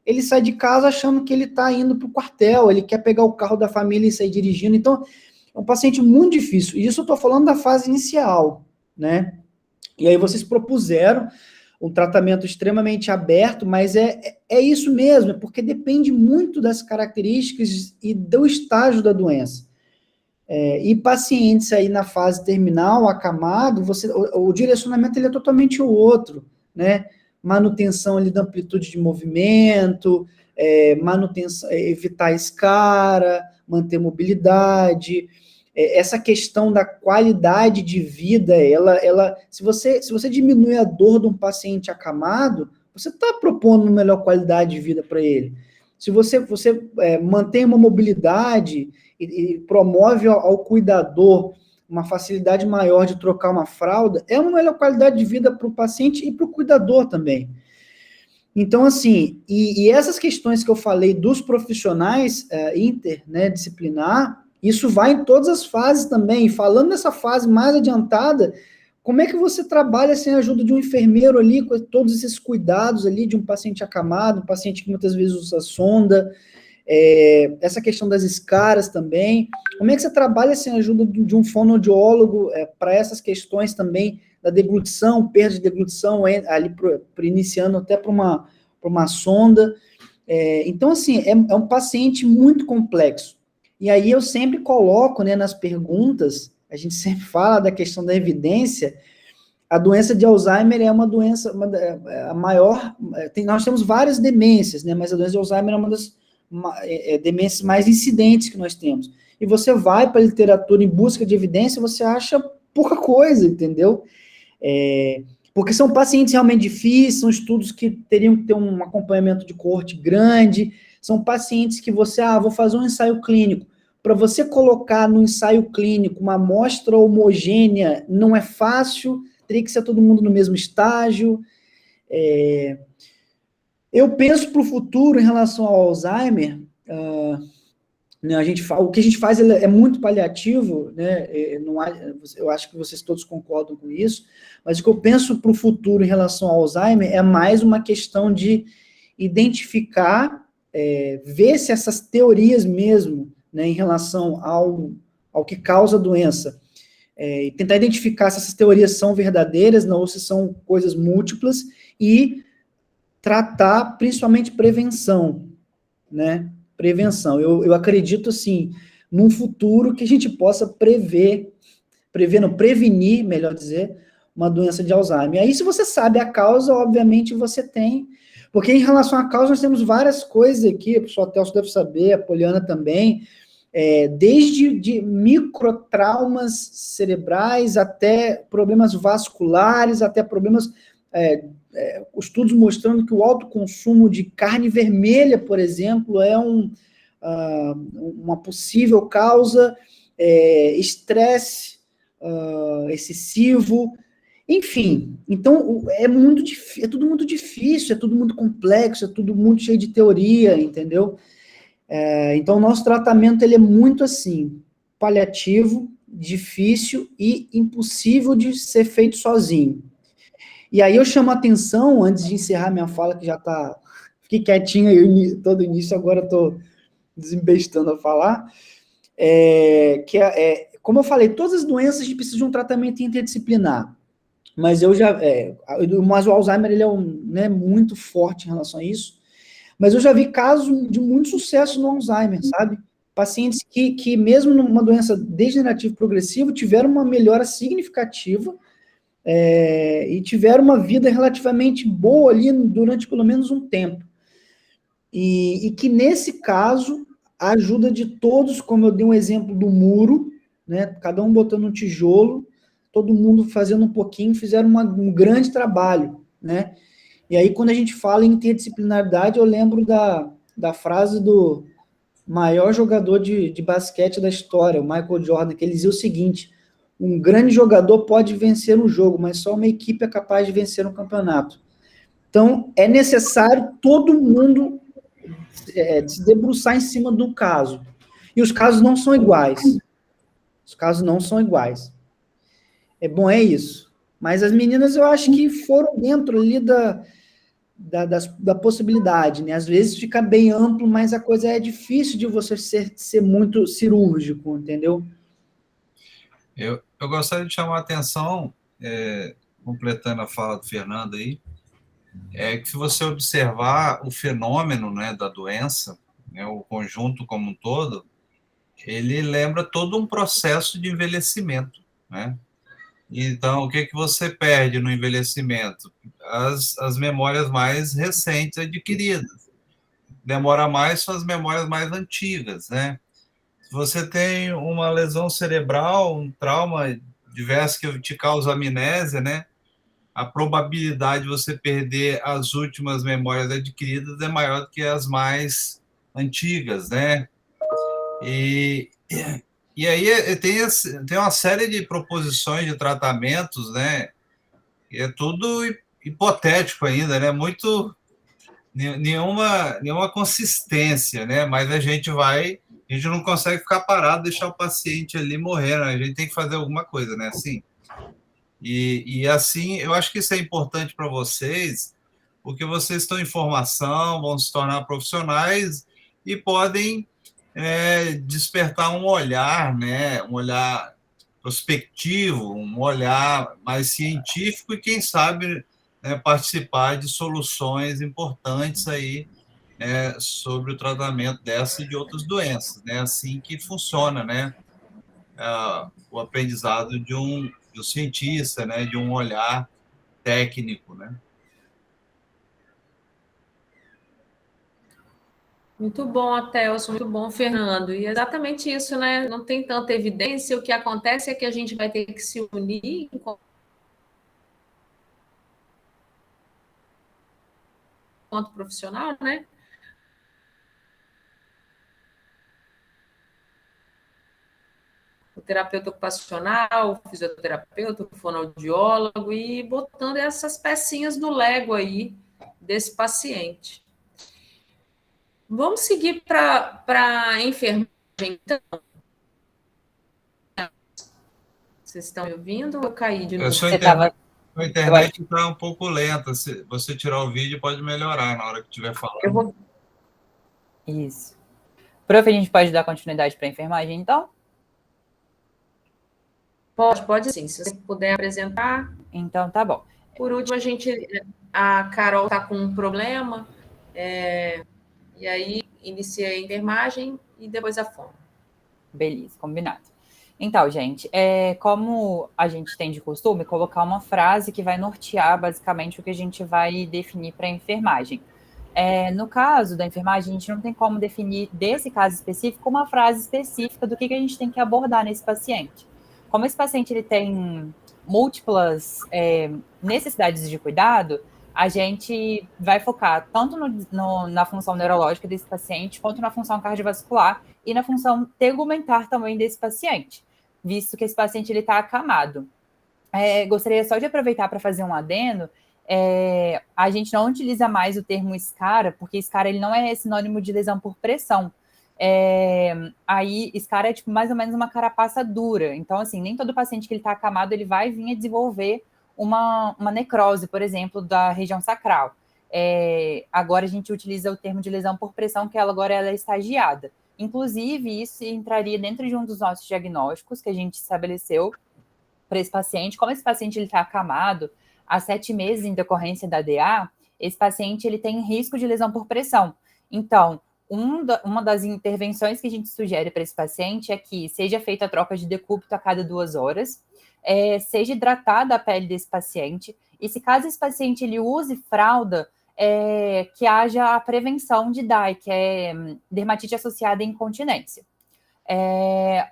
S10: ele sai de casa achando que ele está indo para o quartel, ele quer pegar o carro da família e sair dirigindo. Então, é um paciente muito difícil. E isso eu estou falando da fase inicial, né? E aí vocês propuseram um tratamento extremamente aberto, mas é isso mesmo, porque depende muito das características e do estágio da doença. E pacientes aí na fase terminal, acamado, o direcionamento ele é totalmente o outro, né? Manutenção ali da amplitude de movimento, manutenção, evitar escara, manter mobilidade, essa questão da qualidade de vida, se você diminui a dor de um paciente acamado, você está propondo uma melhor qualidade de vida para ele. Se você mantém uma mobilidade e promove ao cuidador uma facilidade maior de trocar uma fralda, é uma melhor qualidade de vida para o paciente e para o cuidador também. Então, assim, e essas questões que eu falei dos profissionais interdisciplinar, isso vai em todas as fases também. Falando nessa fase mais adiantada, como é que você trabalha sem a ajuda de um enfermeiro ali, com todos esses cuidados ali de um paciente acamado, um paciente que muitas vezes usa sonda, essa questão das escaras também. Como é que você trabalha sem a ajuda de um fonoaudiólogo para essas questões também da deglutição, perda de deglutição, ali iniciando até para uma sonda. Então, assim, é um paciente muito complexo. E aí eu sempre coloco, né, nas perguntas, a gente sempre fala da questão da evidência. A doença de Alzheimer é uma doença, a maior, nós temos várias demências, né, mas a doença de Alzheimer é uma das demências mais incidentes que nós temos. E você vai para a literatura em busca de evidência, você acha pouca coisa, entendeu? Porque são pacientes realmente difíceis, são estudos que teriam que ter um acompanhamento de coorte grande, são pacientes que você, vou fazer um ensaio clínico. Para você colocar no ensaio clínico uma amostra homogênea, não é fácil, teria que ser todo mundo no mesmo estágio. Eu penso para o futuro em relação ao Alzheimer, né, o que a gente faz é muito paliativo, né, eu acho que vocês todos concordam com isso, mas o que eu penso para o futuro em relação ao Alzheimer é mais uma questão de identificar, ver se essas teorias mesmo, né, em relação ao que causa a doença, e tentar identificar se essas teorias são verdadeiras, não, ou se são coisas múltiplas, e tratar principalmente prevenção, né? Prevenção. Eu acredito, assim, num futuro que a gente possa prevenir, melhor dizer, uma doença de Alzheimer. Aí, se você sabe a causa, obviamente você tem, porque em relação à causa nós temos várias coisas aqui, o professor Telso deve saber, a Poliana também, desde de microtraumas cerebrais até problemas vasculares, até problemas, estudos mostrando que o alto consumo de carne vermelha, por exemplo, é uma possível causa, estresse excessivo, enfim. Então, é tudo muito difícil, é tudo muito complexo, é tudo muito cheio de teoria, entendeu? Então, o nosso tratamento ele é muito assim, paliativo, difícil e impossível de ser feito sozinho. E aí eu chamo a atenção, antes de encerrar minha fala, que já está... Fiquei quietinho aí todo início, agora estou desembestando a falar, como eu falei, todas as doenças a gente precisa de um tratamento interdisciplinar, mas mas o Alzheimer ele é muito forte em relação a isso. Mas eu já vi casos de muito sucesso no Alzheimer, sabe? Pacientes que mesmo numa doença degenerativa progressiva, tiveram uma melhora significativa e tiveram uma vida relativamente boa ali durante pelo menos um tempo. E que nesse caso, a ajuda de todos, como eu dei um exemplo do muro, né? Cada um botando um tijolo, todo mundo fazendo um pouquinho, fizeram um grande trabalho, né? E aí, quando a gente fala em interdisciplinaridade, eu lembro da frase do maior jogador de basquete da história, o Michael Jordan, que ele dizia o seguinte: um grande jogador pode vencer um jogo, mas só uma equipe é capaz de vencer um campeonato. Então, é necessário todo mundo se debruçar em cima do caso. E os casos não são iguais. Os casos não são iguais. É isso. Mas as meninas, eu acho que foram dentro ali da possibilidade, né? Às vezes fica bem amplo, mas a coisa é difícil de você ser muito cirúrgico, entendeu?
S6: Eu gostaria de chamar a atenção, completando a fala do Fernando aí, que se você observar o fenômeno, né, da doença, né, o conjunto como um todo, ele lembra todo um processo de envelhecimento, né? Então, o que você perde no envelhecimento? As memórias mais recentes adquiridas. Demora mais, são as memórias mais antigas, né? Se você tem uma lesão cerebral, um trauma diverso que te causa amnésia, né? A probabilidade de você perder as últimas memórias adquiridas é maior do que as mais antigas, né? E aí tem uma série de proposições de tratamentos, né? E é tudo hipotético ainda, né? Nenhuma consistência, né? Mas a gente não consegue ficar parado, deixar o paciente ali morrendo, a gente tem que fazer alguma coisa, né? Assim. E assim, eu acho que isso é importante para vocês, porque vocês estão em formação, vão se tornar profissionais e podem despertar um olhar, né? Um olhar prospectivo, um olhar mais científico e, quem sabe, participar de soluções importantes aí sobre o tratamento dessa e de outras doenças, né? Assim que funciona, né? O aprendizado de um cientista, né? De um olhar técnico, né?
S1: Muito bom, Atelson, muito bom, Fernando. E é exatamente isso, né? Não tem tanta evidência. O que acontece é que a gente vai ter que se unir enquanto profissional, né? O terapeuta ocupacional, o fisioterapeuta, o fonoaudiólogo, e botando essas pecinhas no Lego aí desse paciente. Vamos seguir para a enfermagem, então. Vocês estão me ouvindo ou eu caí de novo?
S6: A internet está um pouco lenta. Se você tirar o vídeo, pode melhorar na hora que estiver falando.
S2: Isso. Prof, a gente pode dar continuidade para a enfermagem, então?
S1: Pode sim. Se você puder apresentar.
S2: Então, tá bom.
S1: Por último, a Carol está com um problema, e aí inicia a enfermagem e depois a fono.
S2: Beleza, combinado. Então, gente, como a gente tem de costume, colocar uma frase que vai nortear basicamente o que a gente vai definir para a enfermagem. No caso da enfermagem, a gente não tem como definir, desse caso específico, uma frase específica do que a gente tem que abordar nesse paciente. Como esse paciente ele tem múltiplas necessidades de cuidado, a gente vai focar tanto na função neurológica desse paciente, quanto na função cardiovascular e na função tegumentar também desse paciente, visto que esse paciente está acamado. Gostaria só de aproveitar para fazer um adendo. A gente não utiliza mais o termo SCARA, porque SCARA ele não é sinônimo de lesão por pressão. Aí, SCARA é tipo, mais ou menos uma carapaça dura. Então, assim, nem todo paciente que ele está acamado, ele vai vir a desenvolver uma necrose, por exemplo, da região sacral. Agora a gente utiliza o termo de lesão por pressão, que ela é estagiada. Inclusive, isso entraria dentro de um dos nossos diagnósticos que a gente estabeleceu para esse paciente. Como esse paciente está acamado há 7 meses em decorrência da DA, esse paciente ele tem risco de lesão por pressão. Então, uma das intervenções que a gente sugere para esse paciente é que seja feita a troca de decúbito a cada 2 horas, seja hidratada a pele desse paciente, e se caso esse paciente ele use fralda, que haja a prevenção de DAI, que é dermatite associada à incontinência.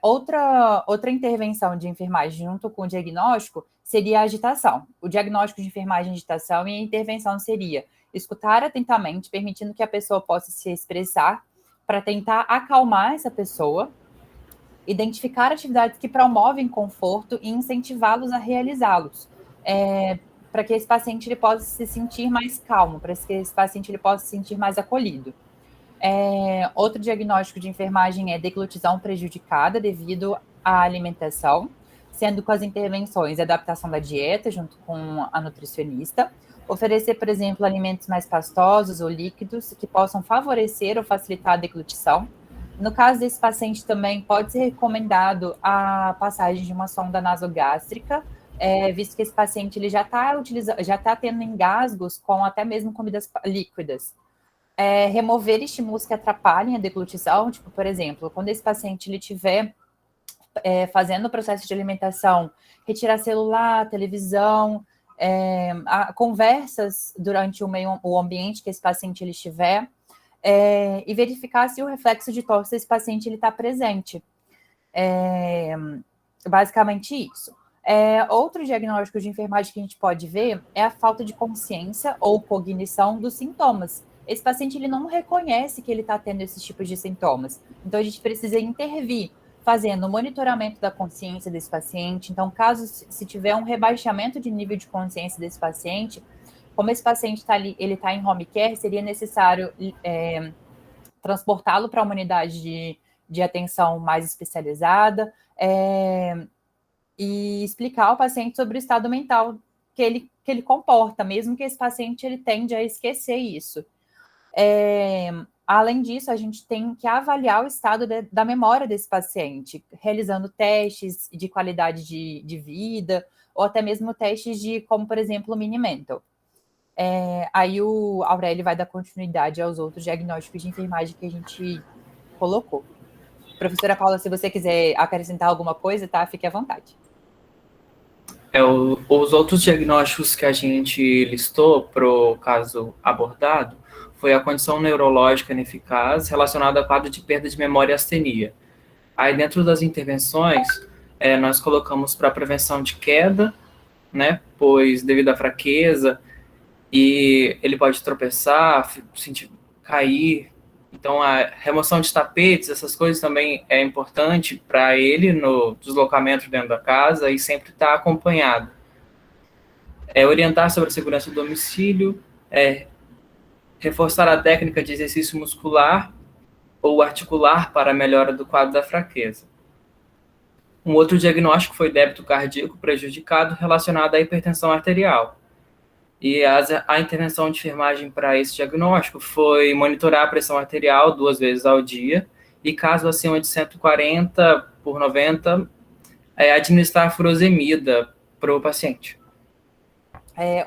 S2: Outra intervenção de enfermagem junto com o diagnóstico seria a agitação. O diagnóstico de enfermagem e agitação e a intervenção seria escutar atentamente, permitindo que a pessoa possa se expressar, para tentar acalmar essa pessoa, identificar atividades que promovem conforto e incentivá-los a realizá-los, para que esse paciente ele possa se sentir mais calmo, para que esse paciente ele possa se sentir mais acolhido. Outro diagnóstico de enfermagem é deglutição prejudicada devido à alimentação, sendo com as intervenções adaptação da dieta junto com a nutricionista, oferecer, por exemplo, alimentos mais pastosos ou líquidos que possam favorecer ou facilitar a deglutição. No caso desse paciente também pode ser recomendado a passagem de uma sonda nasogástrica, visto que esse paciente ele já está tendo engasgos com até mesmo comidas líquidas. Remover estímulos que atrapalhem a deglutição, tipo, por exemplo, quando esse paciente ele estiver fazendo o processo de alimentação, retirar celular, televisão, conversas durante o ambiente que esse paciente ele estiver, e verificar se o reflexo de tosse desse paciente está presente. Basicamente isso. Outro diagnóstico de enfermagem que a gente pode ver é a falta de consciência ou cognição dos sintomas. Esse paciente ele não reconhece que ele está tendo esses tipos de sintomas. Então, a gente precisa intervir, fazendo o monitoramento da consciência desse paciente. Então, caso se tiver um rebaixamento de nível de consciência desse paciente, como esse paciente ele está em home care, seria necessário transportá-lo para uma unidade de atenção mais especializada e explicar ao paciente sobre o estado mental que ele comporta, mesmo que esse paciente ele tende a esquecer isso. Além disso, a gente tem que avaliar o estado da memória desse paciente, realizando testes de qualidade de vida, ou até mesmo testes como, por exemplo, o Mini-Mental. Aí o Aurélio vai dar continuidade aos outros diagnósticos de enfermagem que a gente colocou. Professora Paula, se você quiser acrescentar alguma coisa, tá? Fique à vontade.
S11: Os outros diagnósticos que a gente listou para o caso abordado foi a condição neurológica ineficaz relacionada a quadro de perda de memória e astenia. Aí, dentro das intervenções, nós colocamos para prevenção de queda, né, pois devido à fraqueza, e ele pode tropeçar, cair. Então, a remoção de tapetes, essas coisas também é importante para ele no deslocamento dentro da casa e sempre estar acompanhado. Orientar sobre a segurança do domicílio, reforçar a técnica de exercício muscular ou articular para a melhora do quadro da fraqueza. Um outro diagnóstico foi débito cardíaco prejudicado relacionado à hipertensão arterial. E a intervenção de enfermagem para esse diagnóstico foi monitorar a pressão arterial 2 vezes ao dia e, caso acima de 140/90, administrar furosemida para o paciente.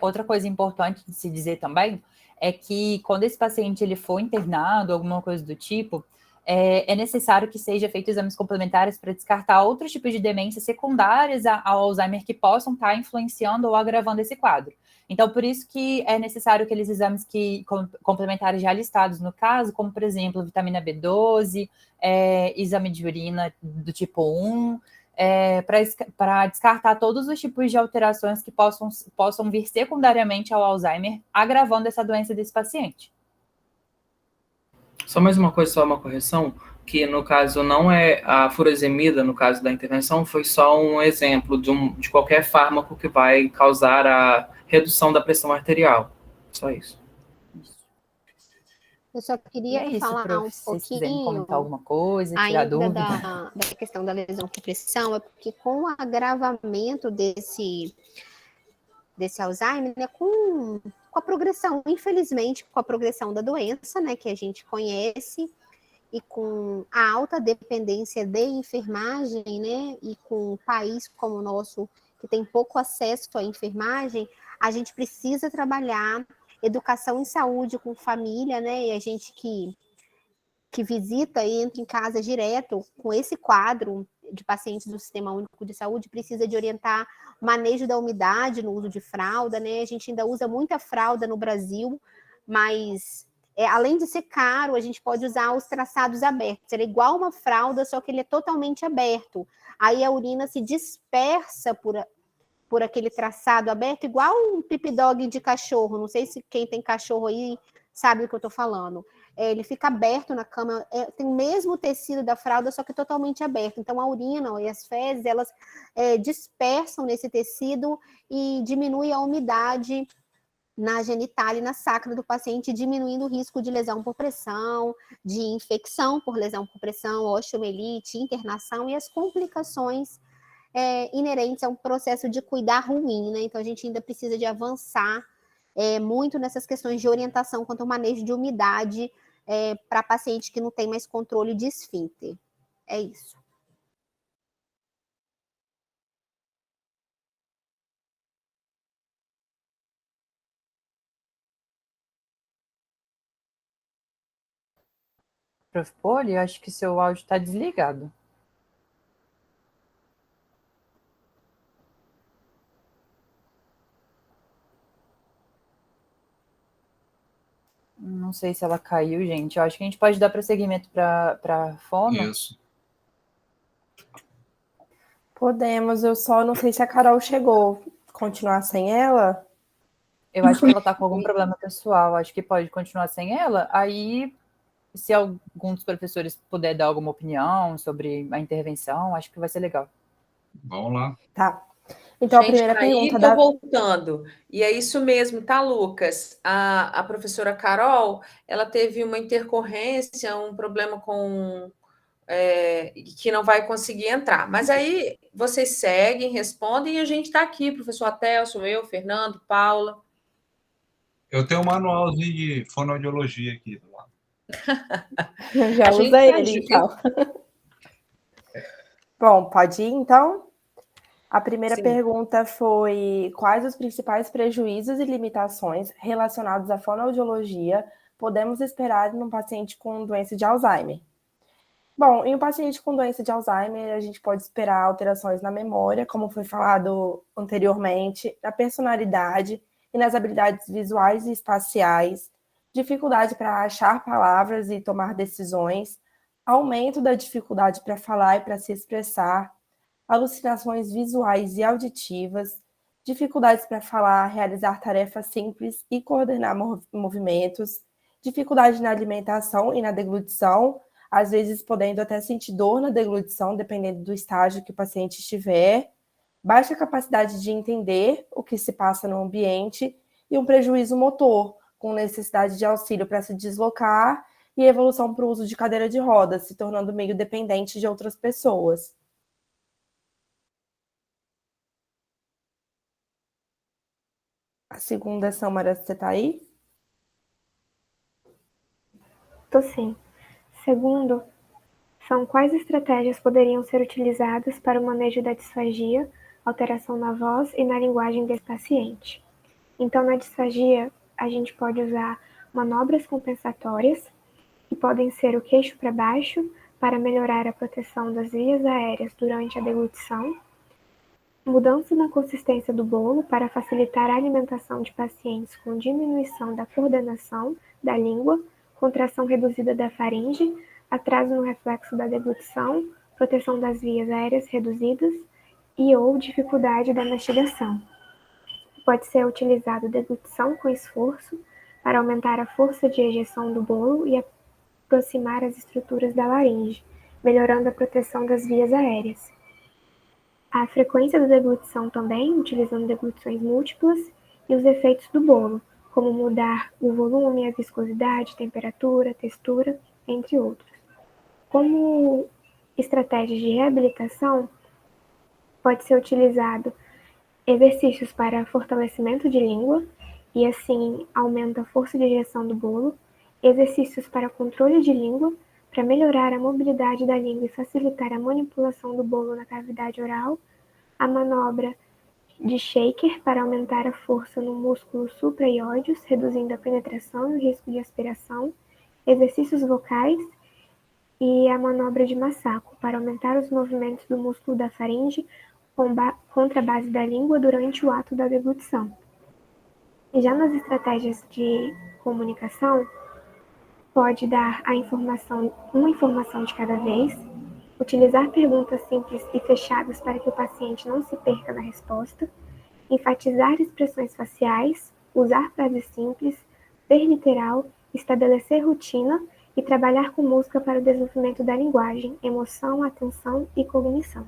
S2: Outra coisa importante de se dizer também é que quando esse paciente ele for internado, alguma coisa do tipo, é necessário que seja feito exames complementares para descartar outros tipos de demências secundárias ao Alzheimer que possam estar influenciando ou agravando esse quadro. Então, por isso que é necessário aqueles exames complementares já listados no caso, como, por exemplo, vitamina B12, exame de urina do tipo 1, para descartar todos os tipos de alterações que possam vir secundariamente ao Alzheimer, agravando essa doença desse paciente.
S11: Só mais uma coisa, só uma correção, que no caso não é a furosemida, no caso da intervenção, foi só um exemplo de qualquer fármaco que vai causar a redução da pressão arterial. Só isso.
S7: Eu só queria falar um pouquinho
S2: comentar alguma coisa, tirar
S7: ainda
S2: dúvida.
S7: da questão da lesão por pressão, é porque com o agravamento desse Alzheimer, né, com a progressão, infelizmente, com a progressão da doença, né, que a gente conhece, e com a alta dependência de enfermagem, né, e com um país como o nosso, que tem pouco acesso à enfermagem, a gente precisa trabalhar educação em saúde com família, né, e a gente que visita e entra em casa direto com esse quadro de pacientes do Sistema Único de Saúde, precisa de orientar o manejo da umidade no uso de fralda, né? A gente ainda usa muita fralda no Brasil, mas além de ser caro, a gente pode usar os traçados abertos. Ele é igual uma fralda, só que ele é totalmente aberto. Aí a urina se dispersa por aquele traçado aberto, igual um pip dog de cachorro. Não sei se quem tem cachorro aí sabe o que eu tô falando. Ele fica aberto na cama, tem o mesmo tecido da fralda, só que totalmente aberto. Então, a urina e as fezes, elas dispersam nesse tecido e diminui a umidade na genitália e na sacra do paciente, diminuindo o risco de lesão por pressão, de infecção por lesão por pressão, osteomielite, internação e as complicações inerentes a um processo de cuidar ruim, né? Então, a gente ainda precisa de avançar muito nessas questões de orientação quanto ao manejo de umidade para paciente que não tem mais controle de esfíncter. É isso.
S2: Prof. Poli, acho que seu áudio está desligado. Não sei se ela caiu, gente. Eu acho que a gente pode dar prosseguimento para a Fono.
S6: Isso.
S3: Podemos, eu só não sei se a Carol chegou. Continuar sem ela?
S2: Eu acho que ela está com algum problema pessoal. Acho que pode continuar sem ela. Aí, se algum dos professores puder dar alguma opinião sobre a intervenção, acho que vai ser legal.
S6: Vamos lá.
S3: Tá. Então,
S1: Gente,
S3: a primeira
S1: aí
S3: pergunta
S1: tô voltando. E é isso mesmo, tá, Lucas? A professora Carol, ela teve uma intercorrência, um problema com que não vai conseguir entrar. Mas aí vocês seguem, respondem, e a gente está aqui, professor Atelso, eu, Fernando, Paula.
S6: Eu tenho um manualzinho de fonoaudiologia aqui do lado.
S3: Já usa ele, então. Bom, pode ir, então? A primeira pergunta foi: quais os principais prejuízos e limitações relacionados à fonoaudiologia podemos esperar num paciente com doença de Alzheimer? Bom, em um paciente com doença de Alzheimer, a gente pode esperar alterações na memória, como foi falado anteriormente, na personalidade e nas habilidades visuais e espaciais, dificuldade para achar palavras e tomar decisões, aumento da dificuldade para falar e para se expressar, alucinações visuais e auditivas, dificuldades para falar, realizar tarefas simples e coordenar movimentos, dificuldade na alimentação e na deglutição, às vezes podendo até sentir dor na deglutição, dependendo do estágio que o paciente estiver, baixa capacidade de entender o que se passa no ambiente e um prejuízo motor, com necessidade de auxílio para se deslocar e evolução para o uso de cadeira de rodas, se tornando meio dependente de outras pessoas. A segunda, Samara, você está aí?
S12: Tô sim. Segundo, são quais estratégias poderiam ser utilizadas para o manejo da disfagia, alteração na voz e na linguagem desse paciente. Então, na disfagia, a gente pode usar manobras compensatórias, que podem ser o queixo para baixo, para melhorar a proteção das vias aéreas durante a deglutição, mudança na consistência do bolo para facilitar a alimentação de pacientes com diminuição da coordenação da língua, contração reduzida da faringe, atraso no reflexo da deglutição, proteção das vias aéreas reduzidas e ou dificuldade da mastigação. Pode ser utilizado deglutição com esforço para aumentar a força de ejeção do bolo e aproximar as estruturas da laringe, melhorando a proteção das vias aéreas. A frequência da deglutição também, utilizando deglutições múltiplas, e os efeitos do bolo, como mudar o volume, a viscosidade, temperatura, textura, entre outros. Como estratégias de reabilitação, pode ser utilizado exercícios para fortalecimento de língua, e assim aumenta a força de ejeção do bolo, exercícios para controle de língua, para melhorar a mobilidade da língua e facilitar a manipulação do bolo na cavidade oral, a manobra de shaker para aumentar a força no músculo supraioides, reduzindo a penetração e o risco de aspiração, exercícios vocais e a manobra de Massaco para aumentar os movimentos do músculo da faringe contra a base da língua durante o ato da deglutição. E já nas estratégias de comunicação, pode dar uma informação de cada vez, utilizar perguntas simples e fechadas para que o paciente não se perca na resposta, enfatizar expressões faciais, usar frases simples, ser literal, estabelecer rotina e trabalhar com música para o desenvolvimento da linguagem, emoção, atenção e cognição.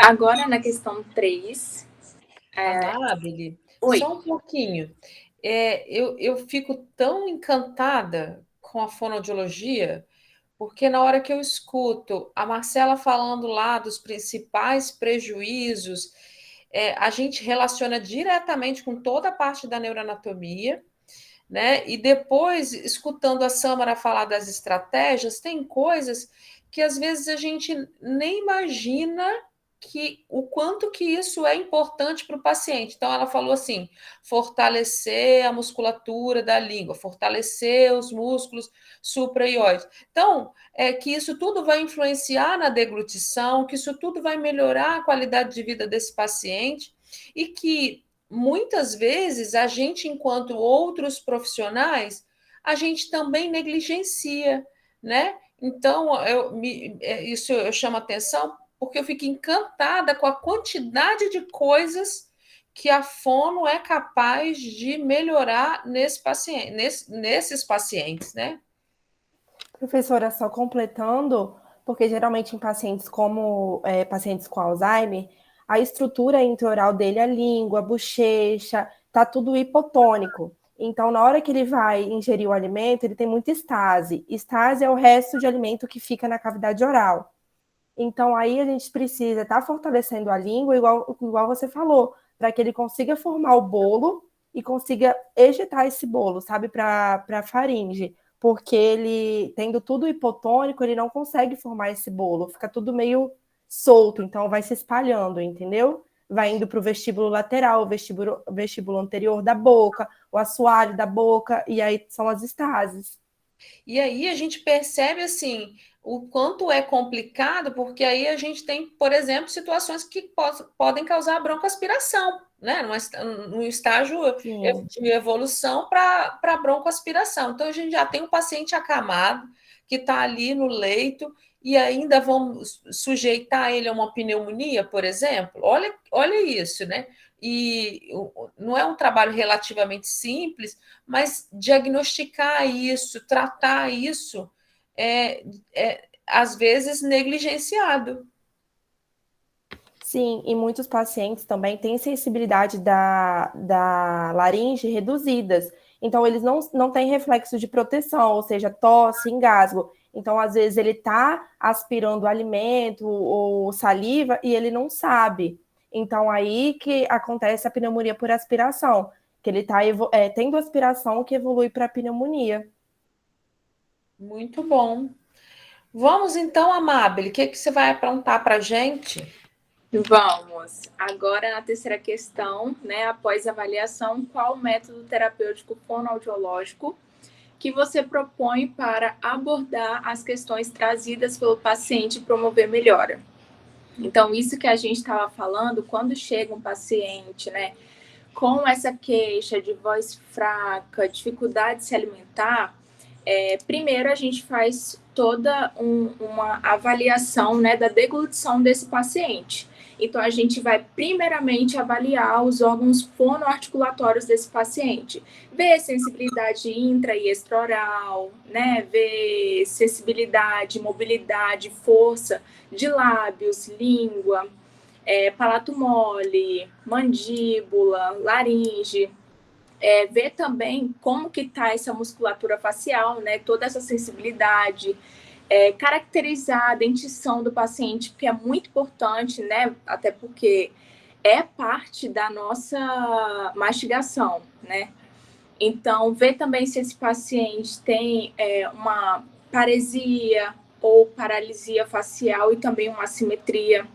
S13: Agora, na questão 3...
S1: Anábile,
S13: Oi.
S1: só um pouquinho. Eu fico tão encantada com a fonoaudiologia, porque na hora que eu escuto a Marcela falando lá dos principais prejuízos, a gente relaciona diretamente com toda a parte da neuroanatomia, né? E depois, escutando a Samara falar das estratégias, tem coisas que às vezes a gente nem imagina o quanto que isso é importante para o paciente. Então, ela falou assim, fortalecer a musculatura da língua, fortalecer os músculos supraioides. Então, que isso tudo vai influenciar na deglutição, que isso tudo vai melhorar a qualidade de vida desse paciente e que muitas vezes a gente, enquanto outros profissionais, a gente também negligencia, né? Então, isso eu chamo atenção porque eu fico encantada com a quantidade de coisas que a fono é capaz de melhorar nesses pacientes, né?
S3: Professora, só completando, porque geralmente em pacientes como pacientes com Alzheimer, a estrutura intraoral dele, a língua, a bochecha, tá tudo hipotônico. Então, na hora que ele vai ingerir o alimento, ele tem muita estase. Estase é o resto de alimento que fica na cavidade oral. Então, aí a gente precisa estar fortalecendo a língua, igual você falou, para que ele consiga formar o bolo e consiga ejetar esse bolo, sabe, para a faringe. Porque ele, tendo tudo hipotônico, ele não consegue formar esse bolo, fica tudo meio solto, então vai se espalhando, entendeu? Vai indo para o vestíbulo lateral, o vestíbulo anterior da boca, o assoalho da boca, e aí são as estases.
S1: E aí a gente percebe, assim, o quanto é complicado, porque aí a gente tem, por exemplo, situações que podem causar broncoaspiração, né? Num estágio de evolução para broncoaspiração. Então, a gente já tem um paciente acamado que está ali no leito e ainda vamos sujeitar ele a uma pneumonia, por exemplo. Olha isso, né? E não é um trabalho relativamente simples, mas diagnosticar isso, tratar isso, às vezes negligenciado.
S3: Sim, e muitos pacientes também têm sensibilidade da laringe reduzidas. Então, eles não têm reflexo de proteção, ou seja, tosse, engasgo. Então, às vezes, ele está aspirando alimento ou saliva e ele não sabe. Então, aí que acontece a pneumonia por aspiração, que ele está tendo aspiração que evolui para pneumonia.
S1: Muito bom. Vamos então, Amábile, o que você vai aprontar para a gente?
S13: Vamos. Agora, na terceira questão, né, após a avaliação, qual o método terapêutico fonoaudiológico que você propõe para abordar as questões trazidas pelo paciente e promover melhora? Então, isso que a gente estava falando, quando chega um paciente, né, com essa queixa de voz fraca, dificuldade de se alimentar, primeiro a gente faz toda uma avaliação, né, da deglutição desse paciente. Então, a gente vai primeiramente avaliar os órgãos fonoarticulatórios desse paciente. Ver sensibilidade intra e extraoral, né? Ver sensibilidade, mobilidade, força de lábios, língua, palato mole, mandíbula, laringe. Ver também como que está essa musculatura facial, né? Toda essa sensibilidade. Caracterizar a dentição do paciente, porque é muito importante, né? Até porque é parte da nossa mastigação, né? Então, ver também se esse paciente tem uma paresia ou paralisia facial e também uma assimetria.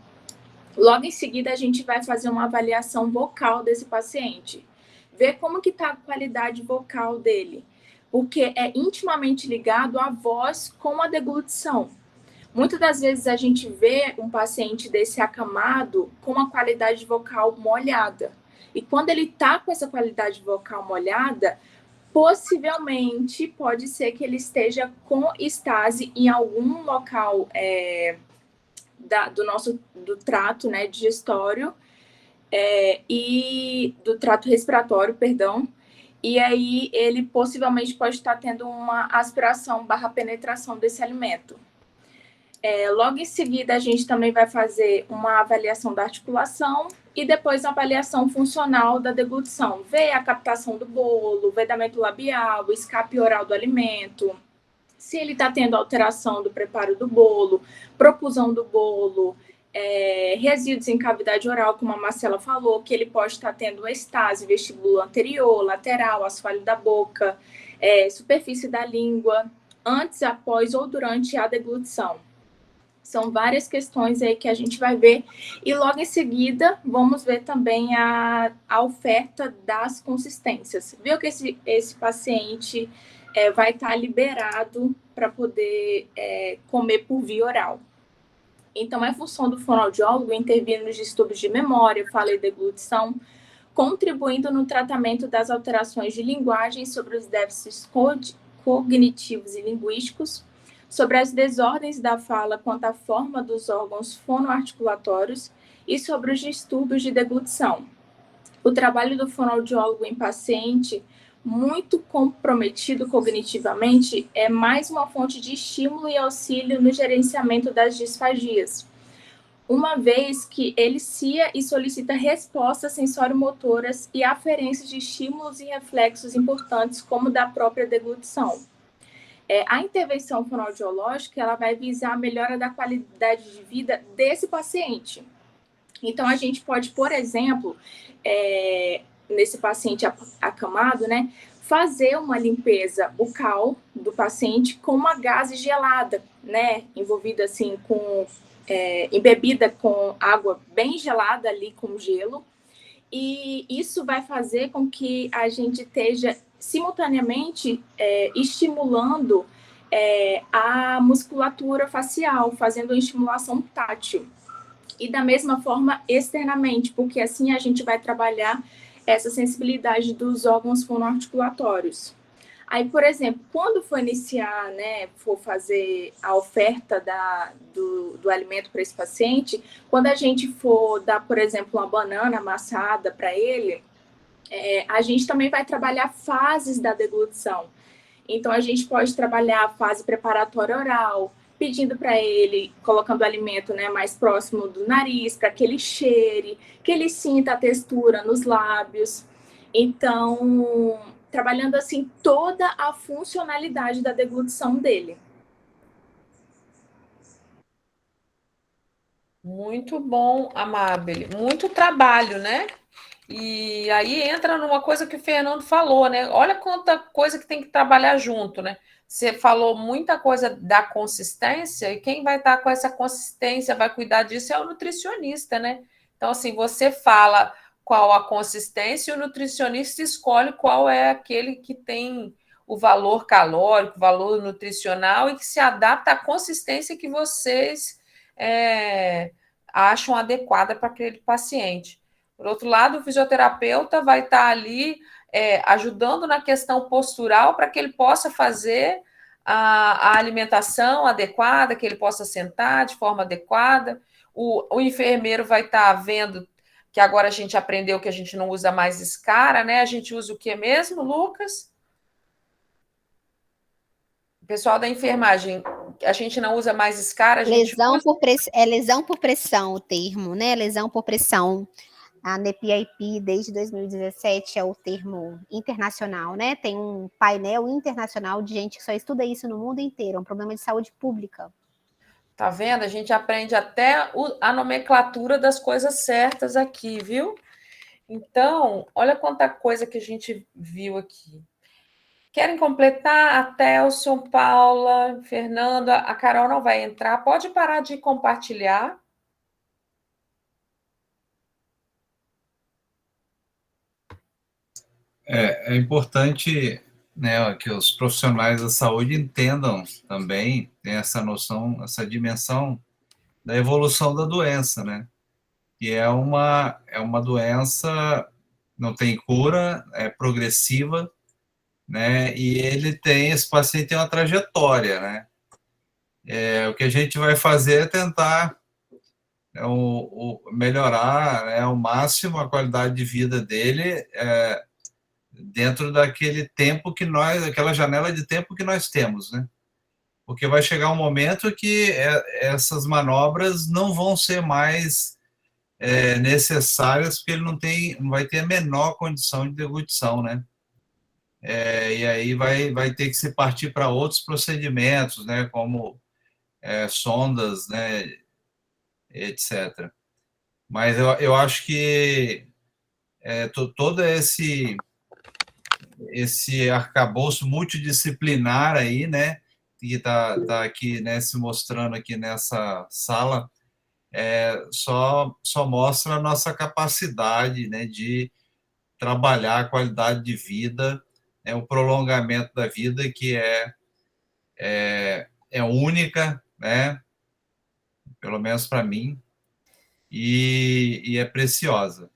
S13: Logo em seguida, a gente vai fazer uma avaliação vocal desse paciente. Ver como que está a qualidade vocal dele, porque é intimamente ligado à voz com a deglutição. Muitas das vezes a gente vê um paciente desse acamado com uma qualidade vocal molhada. E quando ele está com essa qualidade vocal molhada, possivelmente pode ser que ele esteja com estase em algum local do trato, né, digestório e do trato respiratório, perdão. E aí ele possivelmente pode estar tendo uma aspiração / penetração desse alimento. Logo em seguida, a gente também vai fazer uma avaliação da articulação e depois uma avaliação funcional da deglutição. Ver a captação do bolo, vedamento labial, o escape oral do alimento, se ele está tendo alteração do preparo do bolo, propulsão do bolo, resíduos em cavidade oral, como a Marcela falou, que ele pode estar tendo estase vestíbulo anterior, lateral, assoalho da boca, superfície da língua, antes, após ou durante a deglutição. São várias questões aí que a gente vai ver. E logo em seguida, vamos ver também a oferta das consistências. Viu que esse paciente vai estar liberado para poder comer por via oral. Então, é função do fonoaudiólogo intervir nos distúrbios de memória, fala e deglutição, contribuindo no tratamento das alterações de linguagem sobre os déficits cognitivos e linguísticos, sobre as desordens da fala quanto à forma dos órgãos fonoarticulatórios e sobre os distúrbios de deglutição. O trabalho do fonoaudiólogo em paciente muito comprometido cognitivamente é mais uma fonte de estímulo e auxílio no gerenciamento das disfagias, uma vez que elicia e solicita respostas sensório-motoras e aferência de estímulos e reflexos importantes, como da própria deglutição. A intervenção fonoaudiológica ela vai visar a melhora da qualidade de vida desse paciente. Então, a gente pode, por exemplo, nesse paciente acamado, né, fazer uma limpeza bucal do paciente com uma gaze gelada, né, envolvida assim embebida com água bem gelada ali com gelo, e isso vai fazer com que a gente esteja simultaneamente estimulando a musculatura facial, fazendo uma estimulação tátil. E da mesma forma externamente, porque assim a gente vai trabalhar essa sensibilidade dos órgãos fonoarticulatórios. Aí, por exemplo, quando for iniciar, né, for fazer a oferta do alimento para esse paciente, quando a gente for dar, por exemplo, uma banana amassada para ele, a gente também vai trabalhar fases da deglutição. Então, a gente pode trabalhar a fase preparatória oral, pedindo para ele, colocando o alimento, né, mais próximo do nariz, para que ele cheire, que ele sinta a textura nos lábios. Então, trabalhando assim toda a funcionalidade da deglutição dele.
S1: Muito bom, Amábile. Muito trabalho, né? E aí entra numa coisa que o Fernando falou, né? Olha quanta coisa que tem que trabalhar junto, né? Você falou muita coisa da consistência, e quem vai estar com essa consistência, vai cuidar disso, é o nutricionista, né? Então, assim, você fala qual a consistência e o nutricionista escolhe qual é aquele que tem o valor calórico, o valor nutricional e que se adapta à consistência que vocês acham adequada para aquele paciente. Por outro lado, o fisioterapeuta vai estar ali ajudando na questão postural para que ele possa fazer a alimentação adequada, que ele possa sentar de forma adequada. O enfermeiro vai estar vendo que agora a gente aprendeu que a gente não usa mais escara, né? A gente usa o que mesmo, Lucas? O pessoal da enfermagem, a gente não usa mais escara, a gente
S7: lesão por pressão o termo, né? Lesão por pressão. A NEPIP, desde 2017, é o termo internacional, né? Tem um painel internacional de gente que só estuda isso no mundo inteiro, é um problema de saúde pública.
S1: Tá vendo? A gente aprende até a nomenclatura das coisas certas aqui, viu? Então, olha quanta coisa que a gente viu aqui. Querem completar? A Telson, Paula, Fernanda, a Carol não vai entrar. Pode parar de compartilhar.
S6: É importante, né, que os profissionais da saúde entendam também, tem essa noção, essa dimensão da evolução da doença, né? Que é uma doença, não tem cura, é progressiva, né? E esse paciente tem uma trajetória, né? O que a gente vai fazer é tentar melhorar, né, ao máximo a qualidade de vida dele, dentro daquele tempo aquela janela de tempo que nós temos, né? Porque vai chegar um momento que essas manobras não vão ser mais necessárias, porque ele não vai ter a menor condição de deglutição, né? E aí vai ter que se partir para outros procedimentos, né? Como sondas, né? Etc. Mas eu acho que todo esse arcabouço multidisciplinar aí, né, que está aqui, né, se mostrando aqui nessa sala, só mostra a nossa capacidade, né, de trabalhar a qualidade de vida, o prolongamento da vida, que é única, né, pelo menos para mim, e é preciosa.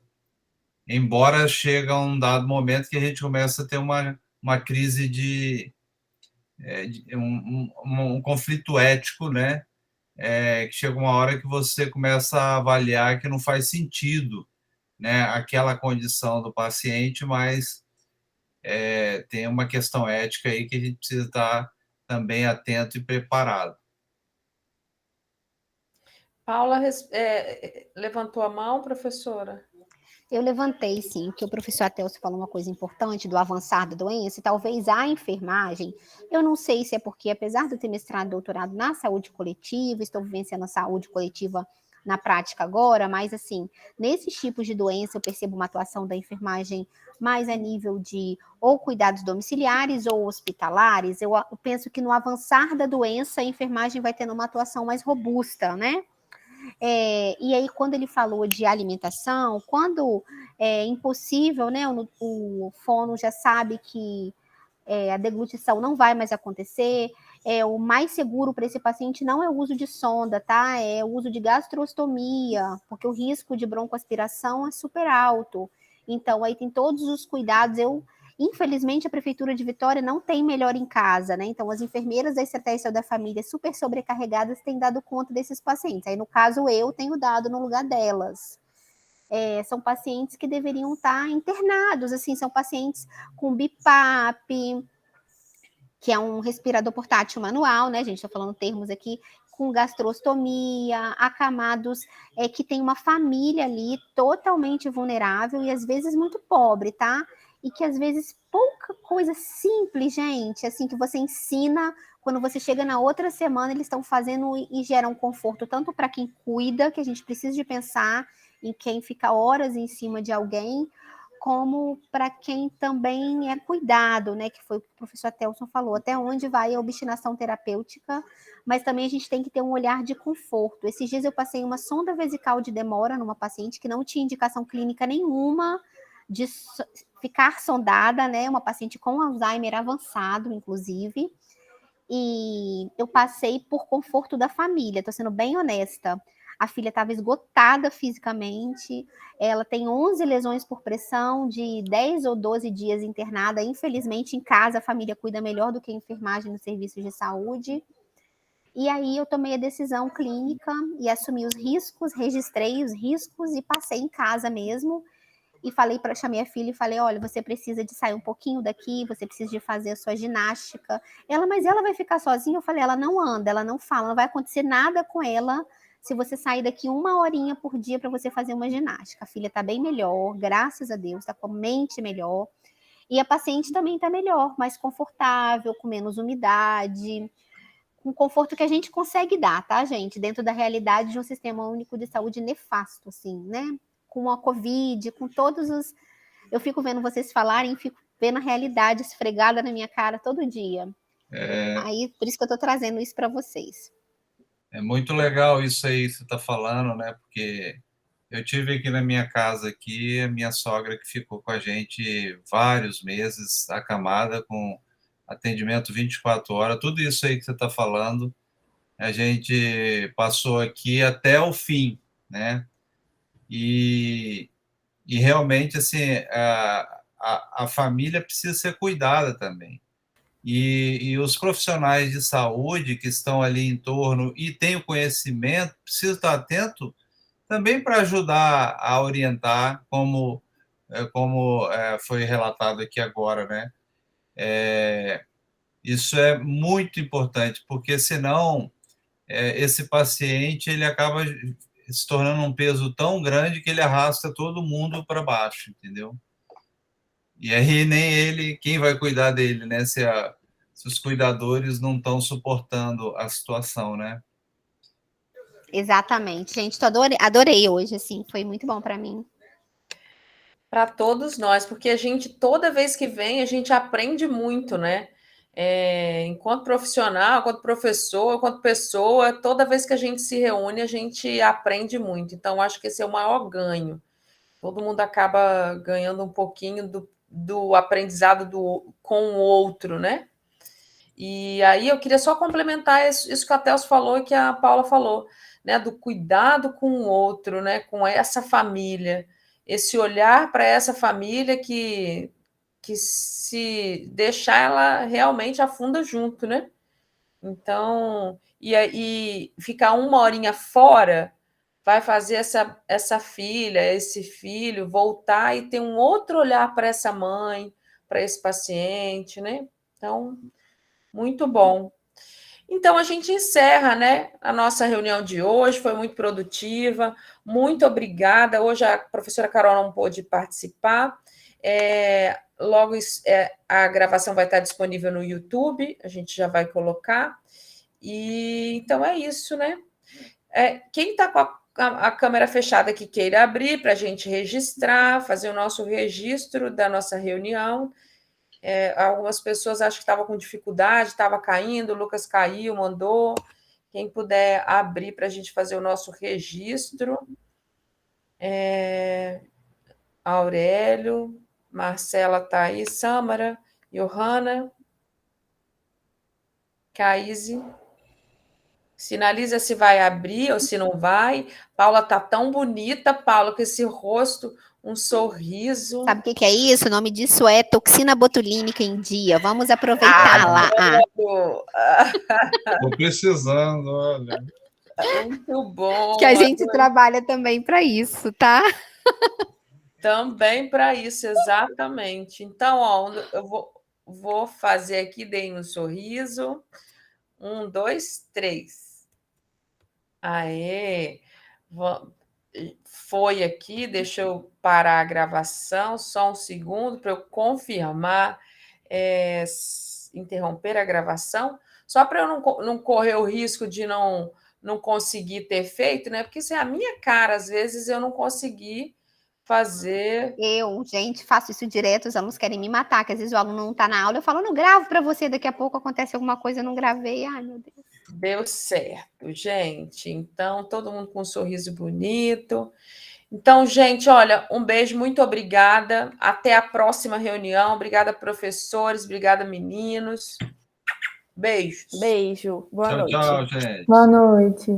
S6: Embora chega a um dado momento que a gente começa a ter uma crise de um conflito ético, né? Que chega uma hora que você começa a avaliar que não faz sentido, né, aquela condição do paciente, mas tem uma questão ética aí que a gente precisa estar também atento e preparado.
S1: Paula levantou a mão, professora?
S7: Eu levantei, sim, que o professor Atelso falou uma coisa importante do avançar da doença, e talvez a enfermagem, eu não sei se é porque, apesar de eu ter mestrado e doutorado na saúde coletiva, estou vivenciando a saúde coletiva na prática agora, mas, assim, nesses tipos de doença eu percebo uma atuação da enfermagem mais a nível de ou cuidados domiciliares ou hospitalares. Eu penso que no avançar da doença a enfermagem vai tendo uma atuação mais robusta, né? E aí, quando ele falou de alimentação, quando é impossível, né? O fono já sabe que a deglutição não vai mais acontecer. O mais seguro para esse paciente não é o uso de sonda, tá? É o uso de gastrostomia, porque o risco de broncoaspiração é super alto. Então, aí tem todos os cuidados. Infelizmente, a Prefeitura de Vitória não tem melhor em casa, né? Então, as enfermeiras da Estratégia da Família super sobrecarregadas têm dado conta desses pacientes. Aí, no caso, eu tenho dado no lugar delas. São pacientes que deveriam estar internados, assim, são pacientes com BIPAP, que é um respirador portátil manual, né? A gente está falando termos aqui, com gastrostomia, acamados que tem uma família ali totalmente vulnerável e às vezes muito pobre, tá? E que às vezes pouca coisa simples, gente, assim, que você ensina, quando você chega na outra semana, eles estão fazendo e geram conforto tanto para quem cuida, que a gente precisa de pensar em quem fica horas em cima de alguém, como para quem também é cuidado, né, que foi o que o professor Telson falou, até onde vai a obstinação terapêutica, mas também a gente tem que ter um olhar de conforto. Esses dias eu passei uma sonda vesical de demora numa paciente que não tinha indicação clínica nenhuma de ficar sondada, né, uma paciente com Alzheimer avançado, inclusive, e eu passei por conforto da família, estou sendo bem honesta. A filha estava esgotada fisicamente, ela tem 11 lesões por pressão, de 10 ou 12 dias internada. Infelizmente, em casa, a família cuida melhor do que a enfermagem nos serviços de saúde. E aí eu tomei a decisão clínica e assumi os riscos, registrei os riscos e passei em casa mesmo. E chamei a filha e falei, olha, você precisa de sair um pouquinho daqui, você precisa de fazer a sua ginástica. Mas ela vai ficar sozinha? Eu falei, ela não anda, ela não fala, não vai acontecer nada com ela se você sair daqui 1 horinha por dia para você fazer uma ginástica. A filha está bem melhor, graças a Deus, está com a mente melhor. E a paciente também está melhor, mais confortável, com menos umidade, com conforto que a gente consegue dar, tá, gente? Dentro da realidade de um sistema único de saúde nefasto, assim, né? Com a Covid, com todos os... Eu fico vendo vocês falarem, fico vendo a realidade esfregada na minha cara todo dia. Aí, por isso que eu estou trazendo isso para vocês.
S6: É muito legal isso aí que você está falando, né? Porque eu tive aqui na minha casa, aqui, a minha sogra que ficou com a gente vários meses, acamada, com atendimento 24 horas, tudo isso aí que você está falando, a gente passou aqui até o fim, né? E realmente, assim, a família precisa ser cuidada também. E os profissionais de saúde que estão ali em torno e têm o conhecimento, precisam estar atento também para ajudar a orientar, como foi relatado aqui agora, né? Isso é muito importante, porque senão esse paciente ele acaba se tornando um peso tão grande que ele arrasta todo mundo para baixo, entendeu? E aí nem ele, quem vai cuidar dele, né? Se os cuidadores não estão suportando a situação, né?
S7: Exatamente, gente, adorei hoje, assim, foi muito bom para mim.
S1: Para todos nós, porque a gente, toda vez que vem, a gente aprende muito, né? Enquanto profissional, enquanto professor, enquanto pessoa, toda vez que a gente se reúne, a gente aprende muito. Então, acho que esse é o maior ganho. Todo mundo acaba ganhando um pouquinho do aprendizado com o outro, né? E aí eu queria só complementar isso que a Tels falou e que a Paula falou, né? Do cuidado com o outro, né? Com essa família, esse olhar para essa família que se deixar, ela realmente afunda junto, né? Então, e ficar 1 horinha fora vai fazer essa filha, esse filho voltar e ter um outro olhar para essa mãe, para esse paciente, né? Então, muito bom. Então, a gente encerra, né, a nossa reunião de hoje, foi muito produtiva, muito obrigada. Hoje a professora Carol não pôde participar, logo a gravação vai estar disponível no YouTube, a gente já vai colocar. E então é isso, né? Quem está com a câmera fechada que queira abrir para a gente registrar, fazer o nosso registro da nossa reunião. Algumas pessoas acham que estavam com dificuldade, estava caindo, o Lucas caiu, mandou. Quem puder abrir para a gente fazer o nosso registro. Aurélio, Marcela está aí, Sâmara, Johanna, Caíse. Sinaliza se vai abrir ou se não vai. Paula está tão bonita, Paula, com esse rosto, um sorriso.
S7: Sabe o que é isso? O nome disso é toxina botulínica em dia. Vamos aproveitar lá.
S6: Estou precisando, olha.
S1: Muito bom.
S7: Que a gente trabalha também para isso, tá?
S1: Também para isso, exatamente. Então, ó, vou fazer aqui, deem um sorriso. 1, 2, 3. Aê! Foi aqui, deixa eu parar a gravação, só um segundo para eu confirmar, interromper a gravação, só para eu não correr o risco de não conseguir ter feito, né? Porque isso é a minha cara, às vezes eu não consegui fazer.
S7: Eu, gente, faço isso direto, os alunos querem me matar, que às vezes o aluno não está na aula, eu falo, não gravo para você, daqui a pouco acontece alguma coisa, eu não gravei, ai meu Deus.
S1: Deu certo, gente. Então, todo mundo com um sorriso bonito. Então, gente, olha, um beijo, muito obrigada. Até a próxima reunião. Obrigada, professores. Obrigada, meninos. Beijos.
S3: Beijo. Boa noite.
S6: Tchau, gente.
S12: Boa noite.